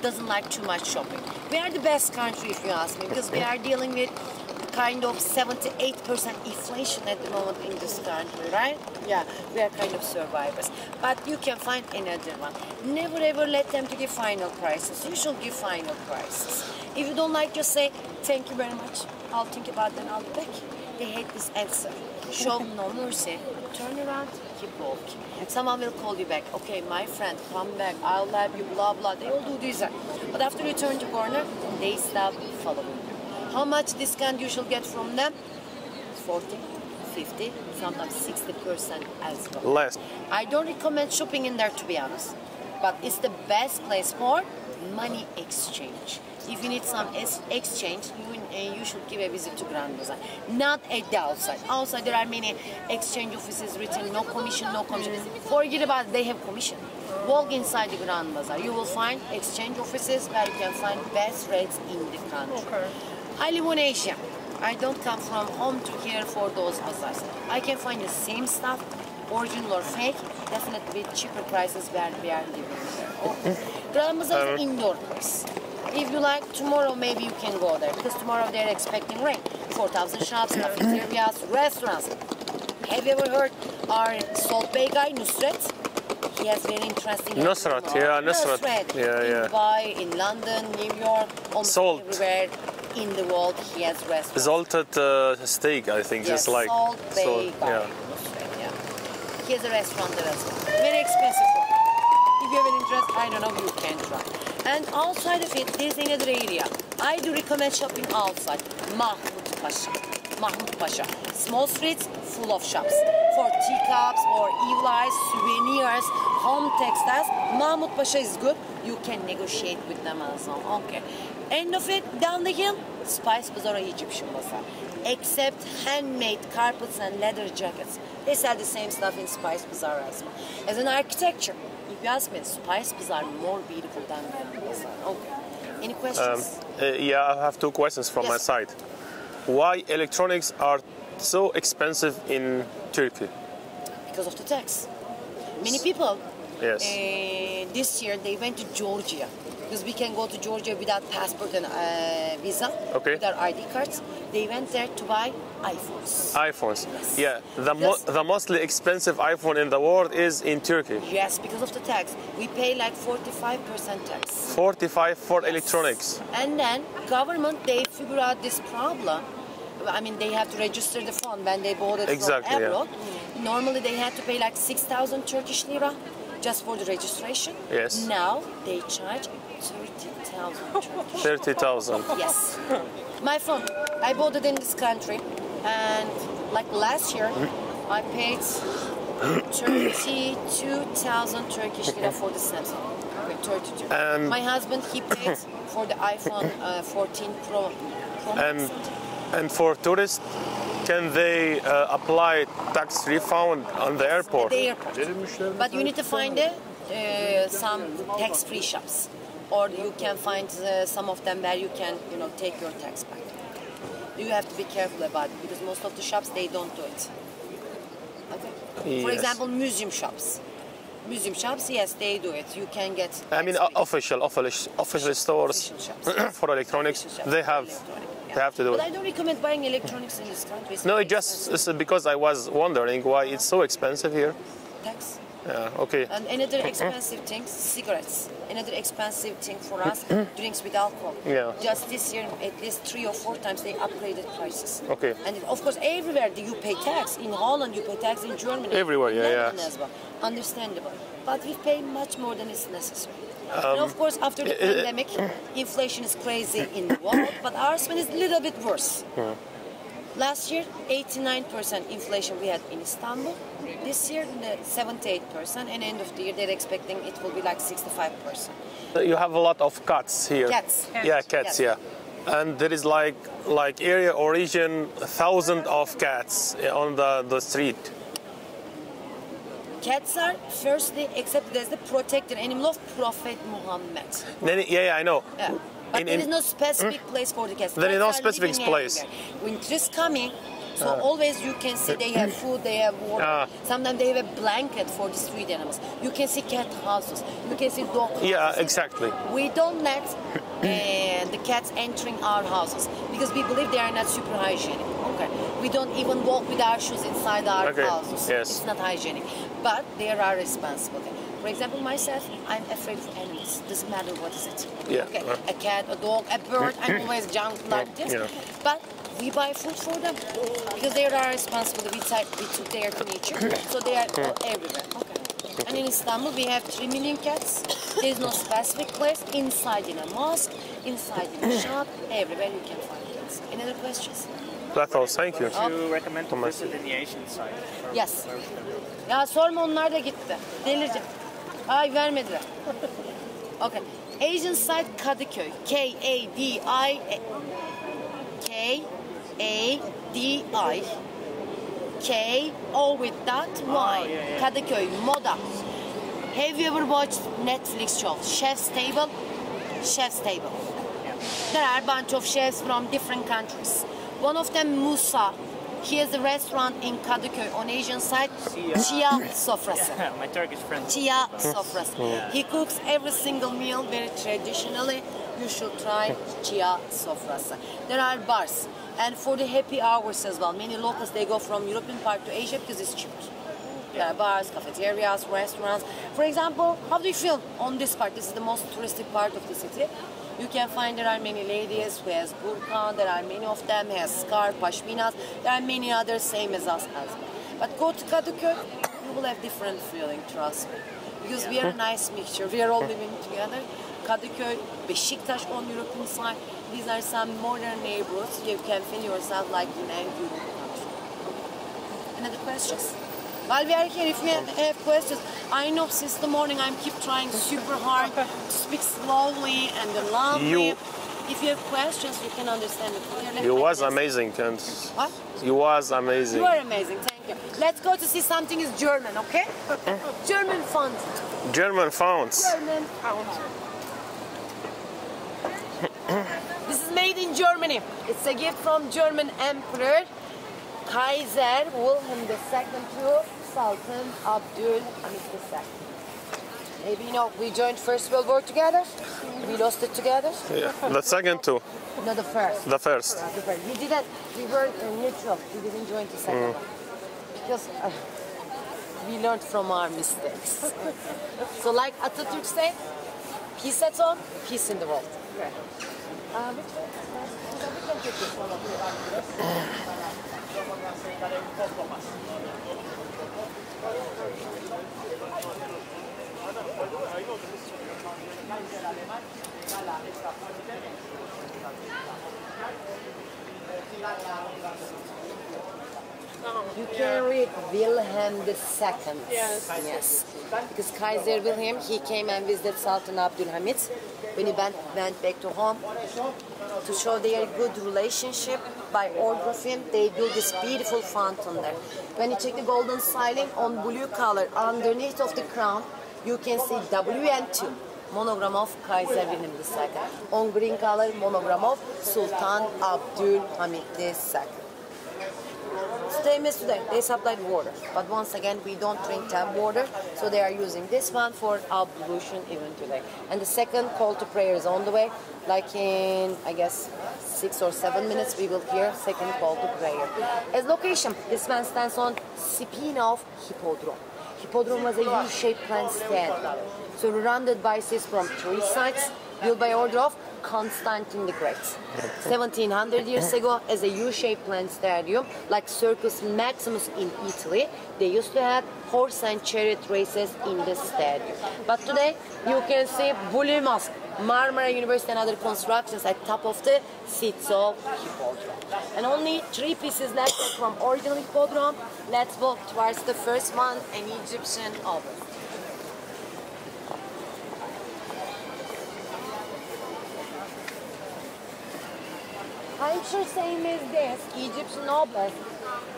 doesn't like too much shopping. We are the best country, if you ask me, because we are dealing with kind of 78% inflation at the moment in this country, right? Yeah, we are kind of survivors. But you can find another one. Never ever let them to give final prices. You should give final prices. If you don't like, just say, thank you very much. I'll think about it and I'll be back. They hate this answer. Show no mercy. Turn around, keep walking. Someone will call you back. Okay, my friend, come back. I'll love you, blah, blah. They all do this. But after you turn the corner, they stop following you. How much discount you should get from them? 40, 50, sometimes 60% as well. Less. I don't recommend shopping in there, to be honest. But it's the best place for money exchange. If you need some exchange, you should give a visit to Grand Bazaar. Not at the outside. Outside there are many exchange offices written, no commission, no commission. Forget about it, they have commission. Walk inside the Grand Bazaar. You will find exchange offices where you can find best rates in the country. Okay. I live in Asia. I don't come from home to here for those bazaars. I can find the same stuff, original or fake, definitely with cheaper prices where we are living there. Okay. Grand Bazaar is an indoor place. If you like, tomorrow maybe you can go there, because tomorrow they're expecting rain. 4,000 shops, cafeterias, restaurants. Have you ever heard our Salt Bay guy, Nusret? He has very interesting... Nusrat, yeah, Nusrat. Yeah, in Dubai, in London, New York, almost everywhere in the world he has restaurants. Salted steak, I think, yes, just like... Salt Bay guy, yeah. Nusret, yeah. He has a restaurant there as well. Very expensive one. If you have an interest, I don't know, you can try. And outside of it, there's another area. I do recommend shopping outside. Mahmud Pasha. Small streets full of shops. For teacups or evil eyes, souvenirs, home textiles. Mahmud Pasha is good. You can negotiate with them as well. Okay. End of it, down the hill, Spice Bazaar or Egyptian Bazaar. Except handmade carpets and leather jackets. They sell the same stuff in Spice Bazaar as well. As an architecture, if you ask me, Spice Bazaar more beautiful than Grand Bazaar. Okay. Any questions? Yeah, I have two questions from my side. Why electronics are so expensive in Turkey? Because of the tax. Many people, yes. This year they went to Georgia. Because we can go to Georgia without passport and visa, with our ID cards. They went there to buy iPhones. iPhones, yes. Yeah. The mostly expensive iPhone in the world is in Turkey. Yes, because of the tax. We pay like 45% tax. 45 for electronics. And then government, they figure out this problem. I mean, they have to register the phone when they bought it from abroad. Yeah. Normally they had to pay like 6,000 Turkish lira just for the registration. Yes. Now they charge 30,000. 30,000. Yes. My phone, I bought it in this country, and like last year, I paid 32,000 Turkish lira for the Samsung. Okay, 32. My husband, he paid for the iPhone 14 Pro Max. And for tourists, can they apply tax refund on the airport? At the airport. But you need to find some tax-free shops, or you can find some of them where you can, take your tax back. You have to be careful about it because most of the shops they don't do it. Okay. Yes. For example, museum shops. Museum shops, yes, they do it. You can get. I mean, official stores for electronics. They have. They have to do it. But I don't recommend buying electronics in this country. No, it's because I was wondering why it's so expensive here. Tax. Yeah, okay. And another expensive thing, cigarettes. Another expensive thing for us, drinks with alcohol. Yeah. Just this year, at least 3 or 4 times they upgraded prices. Okay. And of course, everywhere you pay tax. In Holland, you pay tax. In Germany. Everywhere, yeah. As well. Understandable. But we pay much more than is necessary. And of course, after the pandemic, inflation is crazy in the world, but ours one is a little bit worse. Last year, 89% inflation we had in Istanbul. This year, 78%, and end of the year, they're expecting it will be like 65%. You have a lot of cats here. Cats. Yeah, cats, yeah. And there is like area or region, thousands of cats on the street. Cats are firstly accepted as the protected animal of Prophet Muhammad. Yeah, I know. Yeah. But there is no specific place for the cats. There is no Cats are specific living place. everywhere. When tourists coming, so always you can see they have food, they have water. Sometimes they have a blanket for the street animals. You can see cat houses. You can see dog houses. Yeah, exactly. We don't let the cats entering our houses because we believe they are not super hygienic. Okay. We don't even walk with our shoes inside our houses. Yes. It's not hygienic. But they are our responsibility. For example, myself, I'm afraid of animals. Doesn't matter what is it. Yeah. Okay. A cat, a dog, a bird. I'm always junk like this. Yeah. But we buy food for them because they are our responsibility. We took their nature, so they are everywhere. Okay. And in Istanbul, we have 3 million cats. There is no specific place inside in a mosque, inside in a shop, everywhere you can find cats. Any other questions? That's all. Thank you. Do you recommend to visit in the Asian side? Yes. Ya sorma, onlar da gitti. Delireceğim. Ay vermediler. Okay. Asian side Kadıköy. K-A-D-I. K-O with that Y. Kadıköy, Moda. Have you ever watched Netflix show Chef's Table? Chef's Table. There are a bunch of chefs from different countries. One of them, Musa. He has a restaurant in Kadıköy on Asian side, Chia Sofrası. My Turkish friend. Chia Sofrası. He cooks every single meal very traditionally. You should try Chia Sofrası. There are bars. And for the happy hours as well. Many locals, they go from European part to Asia because it's cheap. There are bars, cafeterias, restaurants. For example, how do you feel on this part? This is the most touristic part of the city. You can find there are many ladies who has burqa, there are many of them has scarf, pashminas, there are many others same as us as well. But go to Kadıköy, you will have different feeling, trust me. Because we are a nice mixture, we are all living together. Kadıköy, Beşiktaş on European side, these are some modern neighborhoods. You can feel yourself like in a beautiful country. Any other questions? While we are here, if you have questions, I know since the morning I keep trying super hard to speak slowly and loudly. If you have questions, you can understand it clearly. You was amazing, and what? You was amazing. You are amazing, thank you. Let's go to see something is German, okay? German font. German fonts. German font. This is made in Germany. It's a gift from German Emperor Kaiser Wilhelm II to Sultan Abdul Hamid II. Maybe you know we joined First World War together. We lost it together. Yeah. The second too. No, the first. The first. The first. We didn't. We were neutral. We didn't join the second one because we learned from our mistakes. So, like Atatürk said, peace at home, peace in the world. You can read Wilhelm II. Yes. Because Kaiser Wilhelm, he came and visited Sultan Abdul Hamid when he went back to home. To show their good relationship, by order of him, they built this beautiful fountain there. When you check the golden ceiling on blue color, underneath of the crown, you can see WN2, monogram of Kaiser Wilhelm II. On green color, monogram of Sultan Abdul Hamid II. Today, they supplied water, but once again, we don't drink tap water, so they are using this one for ablution even today. And the second call to prayer is on the way, like in, I guess, 6 or 7 minutes, we will hear second call to prayer. As location, this one stands on Spina of Hippodrome. Hippodrome was a U-shaped planned stadium, so surrounded by seats from 3 sides, built by order of Constantine the Great. 1700 years ago, as a U-shaped planned stadium, like Circus Maximus in Italy, they used to have horse and chariot races in the stadium. But today, you can see Blue Mosque, Marmara University and other constructions at top of the seats of Hippodrome. And only 3 pieces left from original Hippodrome. Let's walk towards the first one, an Egyptian obelisk. I'm sure same as this, Egyptian obelisk,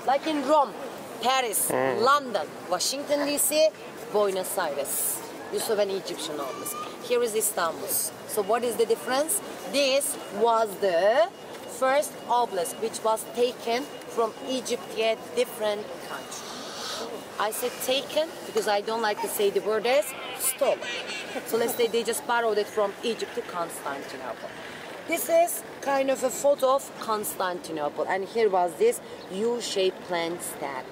like in Rome, Paris, London, Washington DC, Buenos Aires. You saw an Egyptian obelisk. Here is Istanbul. So what is the difference? This was the first obelisk which was taken from Egypt to a different country. I said taken because I don't like to say the word as stolen. So let's say they just borrowed it from Egypt to Constantinople. This is kind of a photo of Constantinople, and here was this U-shaped plan statue,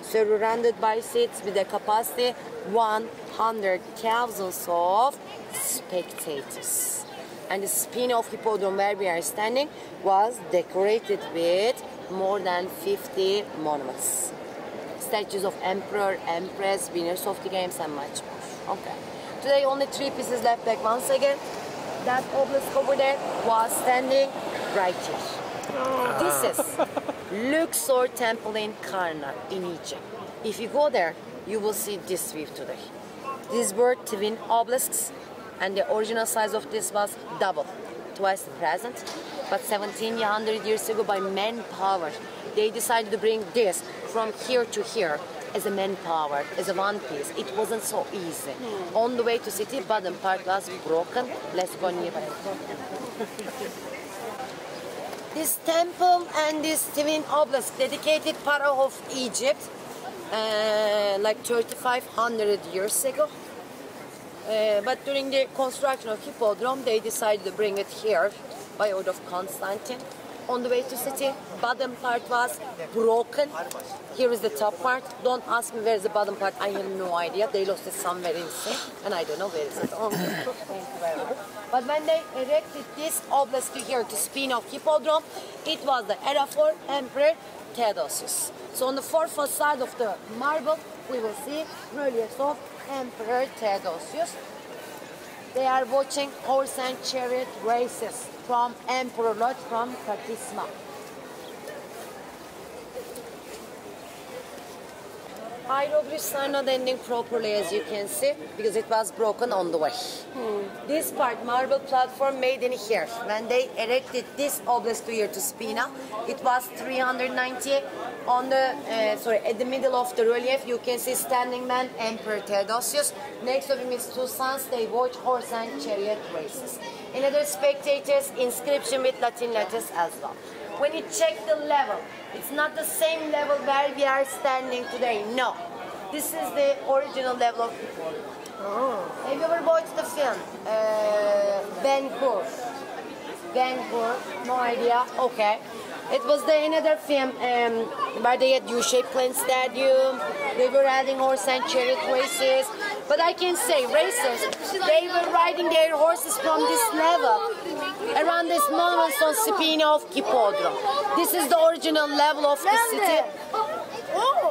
surrounded by seats with a capacity 100,000 of spectators. And the spin of hippodrome where we are standing was decorated with more than 50 monuments. Statues of emperor, empress, winners of the games, and much more. Okay. Today only 3 pieces left back once again. That obelisk over there was standing right here. This is Luxor Temple in Karnak in Egypt. If you go there, you will see this view today. These were twin obelisks, and the original size of this was double, twice the present. But 1700 years ago, by manpower, they decided to bring this from here to here as a manpower, as a one piece. It wasn't so easy. On the way to city, bottom part was broken. Let's go nearby. This temple and this twin obelisk dedicated pharaoh of Egypt like 3,500 years ago. But during the construction of hippodrome, they decided to bring it here by order of Constantine. On the way to city, bottom part was broken. Here is the top part. Don't ask me where is the bottom part. I have no idea. They lost it somewhere in sea, and I don't know where is it. But when they erected this obelisk here to spin off hippodrome, it was the era for Emperor Theodosius. So on the fourth side of the marble, we will see reliefs of Emperor Theodosius. They are watching horse and chariot races from Emperor Lodge from Katisma. Hieroglyphs are not ending properly, as you can see, because it was broken on the way. This part, marble platform made in here. When they erected this obelisk here to Spina, it was 390. On the at the middle of the relief, you can see standing man, Emperor Theodosius. Next to him is 2 sons. They watch horse and chariot races. Another spectators, inscription with Latin letters as well. When you check the level, it's not the same level where we are standing today. No, this is the original level of people. Have you ever watched the film Ben-Hur? Ben-Hur? No idea. Okay. It was another film where they had U-shaped plan stadium. They were adding horse and chariot races. But I can say racers, they were riding their horses from this level around this monument on Spina of Hippodrome. This is the original level of the city.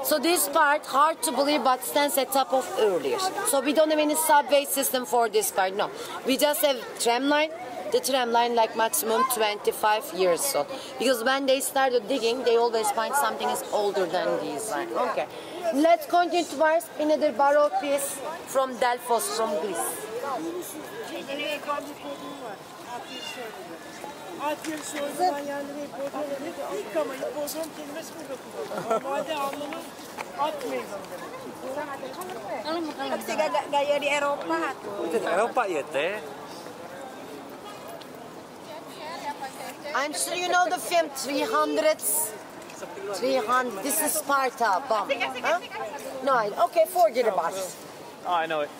So this part, hard to believe, but stands at top of earlier. So we don't have any subway system for this part, no. We just have tram line. The tram line like maximum 25 years old. Because when they started digging, they always find something is older than these. Okay. Let's continue towards another baroque piece from Delphos, from Greece. Atil soyundan yani hipodrom dedik ilk ama hipodrom kelimesi burada kullanılıyor. Normalde anlamı at meydanı demek. Kasi gaya di Eropa. Eropa ya teh. I'm sure you know the film 300. This is Sparta bomb. Huh? No, okay, forget about it. Oh, I know it.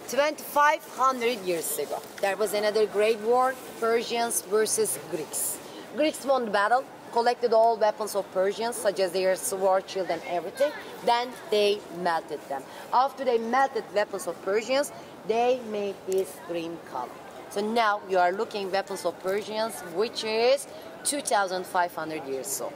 2,500 years ago, there was another great war, Persians versus Greeks. Greeks won the battle, collected all weapons of Persians, such as their sword, shield, and everything. Then they melted them. After they melted weapons of Persians, they made this green color. So now you are looking weapons of Persians, which is 2,500 years old.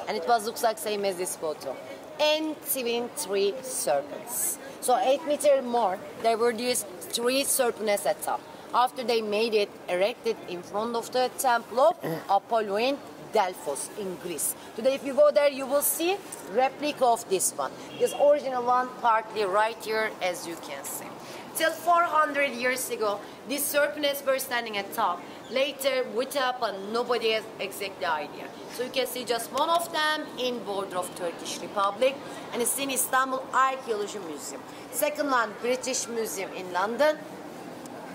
And it looks like same as this photo. And even 3 serpents. So 8 meters more, there were these 3 serpents at top. After they made it, erected in front of the temple of Apollo in Delphos in Greece. Today if you go there, you will see replica of this one. This original one partly right here, as you can see. Till 400 years ago, these serpents were standing at top. Later, what happened, nobody has exact idea. So you can see just one of them in border of Turkish Republic, and it's in Istanbul Archaeology Museum. Second one, British Museum in London.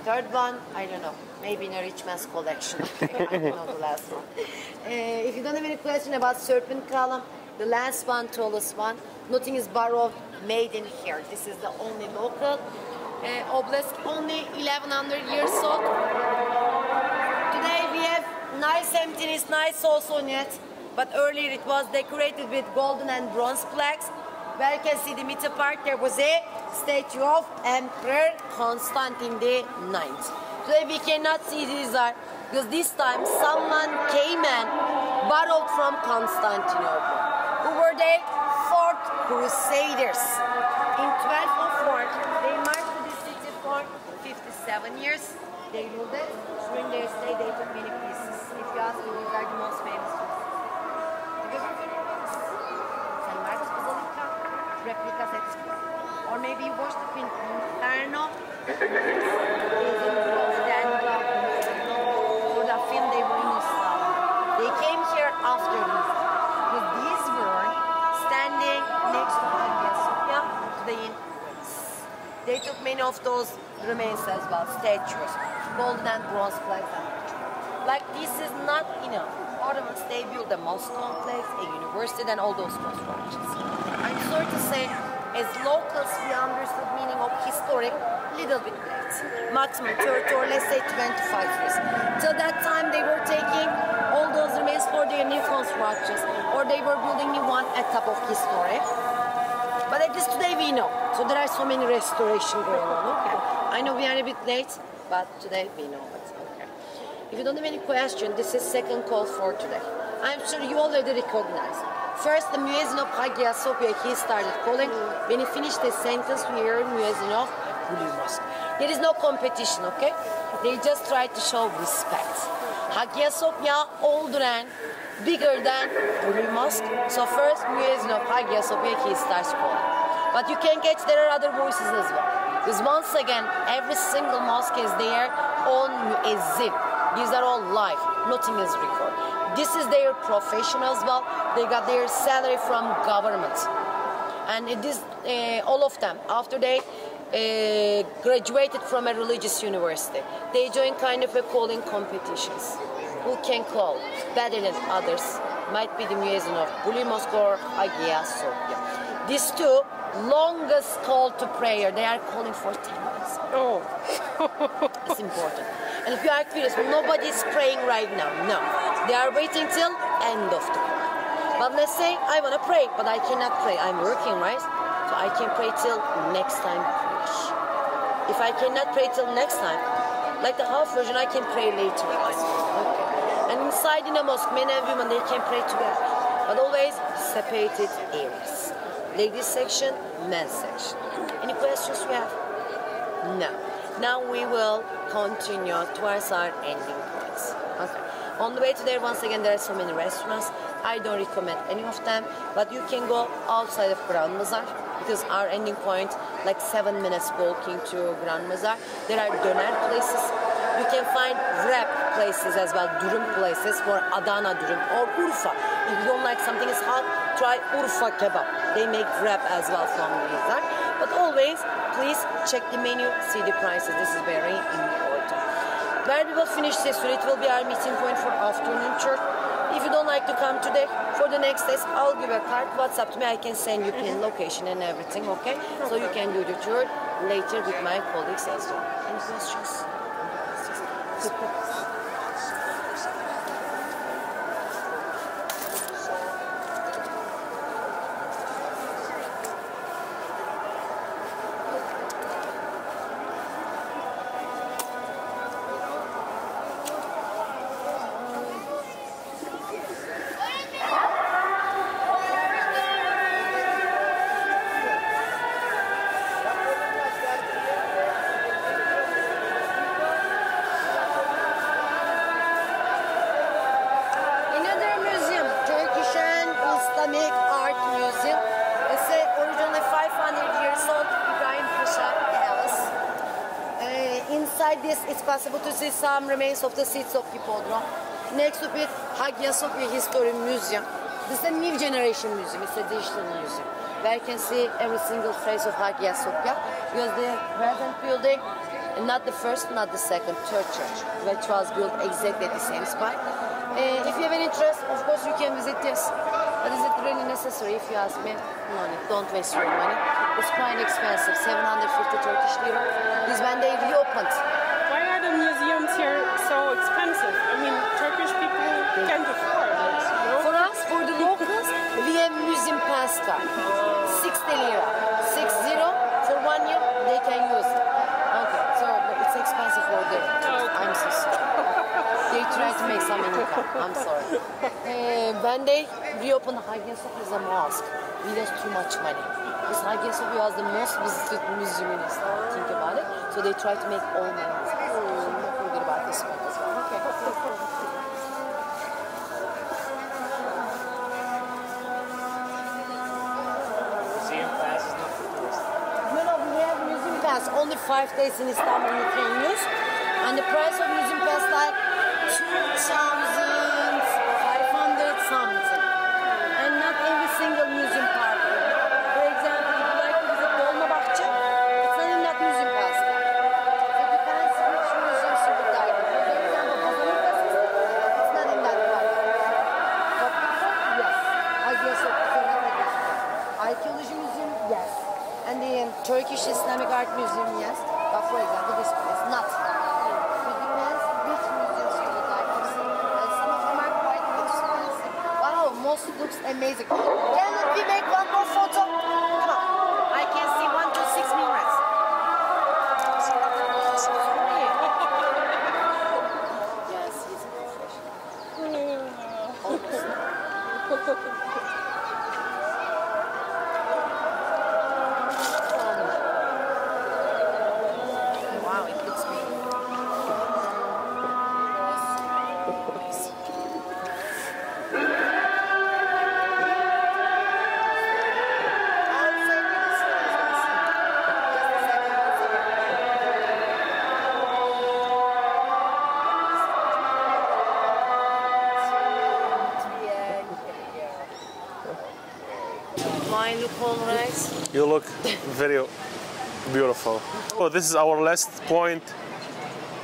Third one, I don't know. Maybe in a rich man's collection. Okay, I don't know the last one. If you don't have any question about Serpent Column, the last one, tallest one, nothing is borrowed, made in here. This is the only local obelisk, only 1100 years old. Today we have nice emptiness, nice also net, but earlier it was decorated with golden and bronze plaques. Where you can see the middle part, there was a statue of Emperor Constantine the IX. Today we cannot see these are, because this time someone came and borrowed from Constantinople. Who were they? Fourth Crusaders. In 1204, they marched to this city for 57 years. They ruled it. During their stay, they took many pieces. If you ask me, these are the most famous pieces. Replicas at school. Or maybe you watched the film Inferno. For the film they were in Istanbul. They came here after this. Because these were standing next to Hagia Sophia to the they took many of those remains as well, statues, golden and bronze plaques. Like this is not enough. Ottomans, they built a mosque complex, a university, and all those constructions. I'm sorry to say, as locals, we understood meaning of historic little bit late. Maximum 30 or let's say 25 years. Till that time, they were taking all those remains for their new constructions, or they were building new one at top of historic. But at least today we know. So there are so many restoration going on. Okay. I know we are a bit late, but today we know. Okay. If you don't have any question, this is second call for today. I'm sure you already recognize. First, the Muezzin of Hagia Sophia, he started calling. When he finished his sentence, we heard Muezzin of Blue Mosque. There is no competition, okay? They just try to show respect. Hagia Sophia, older and bigger than Blue Mosque. So first, Muezzin of Hagia Sophia, he starts calling. But you can catch there are other voices as well. Because once again, every single mosque is their own muezzin. These are all live, nothing is recorded. This is their profession as well. They got their salary from government. And it is all of them, after they graduated from a religious university, they join kind of a calling competitions. Who can call better than others? Might be the Muezzin of Blue Mosque or Hagia Sophia. These two longest call to prayer, they are calling for 10 minutes. Oh, it's important. And if you are curious, nobody is praying right now. No, they are waiting till end of the prayer. But let's say I want to pray, but I cannot pray. I'm working, right? So I can pray till next time. If I cannot pray till next time, like the half version, I can pray later. Okay. And inside in a mosque, men and women, they can pray together. But always separated areas. Ladies section, men's section. Any questions we have? No. Now we will continue towards our ending points. Okay. On the way to there, once again, there are so many restaurants. I don't recommend any of them, but you can go outside of Grand Bazaar because our ending point, like 7 minutes walking to Grand Bazaar. There are doner places. You can find wrap places as well, durum places for Adana durum or Urfa. If you don't like something is hot, try Urfa kebab. They make wrap as well from these. But always, please check the menu, see the prices. This is very important. Where we will finish this, it will be our meeting point for afternoon church. If you don't like to come today, for the next days, I'll give a card. WhatsApp to me, I can send you pin location and everything, okay? So you can do the tour later with my colleagues as well. Any questions? It's possible to see some remains of the seats of Hippodrome. Next to it, Hagia Sophia History Museum. This is a new generation museum. It's a digital museum where you can see every single face of Hagia Sophia because the present building And not the first, not the second, third church, which was built exactly at the same spot. If you have an interest, of course you can visit this. But is it really necessary? If you ask me, no, don't waste your money. It's quite expensive, 750 Turkish lira. This when they reopened. Why are the museums here so expensive? I mean, Turkish people can't afford it, you know? For us, for the locals, we have museum pass card. 60 lira. 60 for 1 year, they can use it. Okay, so but it's expensive for them. I'm so sorry. They try to make some income. I'm sorry. When they reopen Hagia Sophia as a mosque, we lost too much money. Because Hagia Sophia was the most visited museum in Istanbul. Think about it. So they try to make all money. So don't forget about this one as well. Okay. Museum pass is not for tourists. No, we have museum pass. Only 5 days in Istanbul you can use. And the price of museum pass like 2,500 something. And not every single museum park. For example, if you like to visit Dolmabahce, it's not in that museum pass. It depends which museums you would like. For example, it's not in that park. But yes, I guess Archaeology Museum, yes. And the Turkish Islamic Art Museum, yes. But for example, this one is not. It depends which museums you would like to see. And some of them are quite expensive. Wow, most looks amazing. Can we make one more photo? Come on. I can see 1 to 6 minutes. Yes, he's professional. Wow, it looks beautiful. Mine look all right. You look very beautiful. Oh, this is our last point.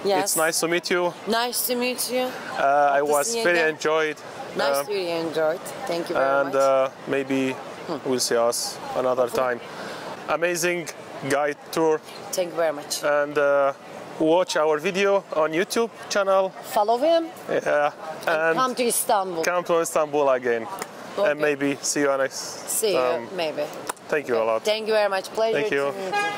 Yes. It's nice to meet you. Nice to meet you. I to was see you very again. enjoyed. Nice to be enjoyed. Thank you very And much. maybe we'll see us another time. Amazing guide tour. Thank you very much. And watch our video on YouTube channel. Follow him. Yeah. And Come to Istanbul. come to Istanbul again. Okay. And maybe see you next See you, maybe. Thank you a lot. Thank you very much. Pleasure Thank you. to meet you.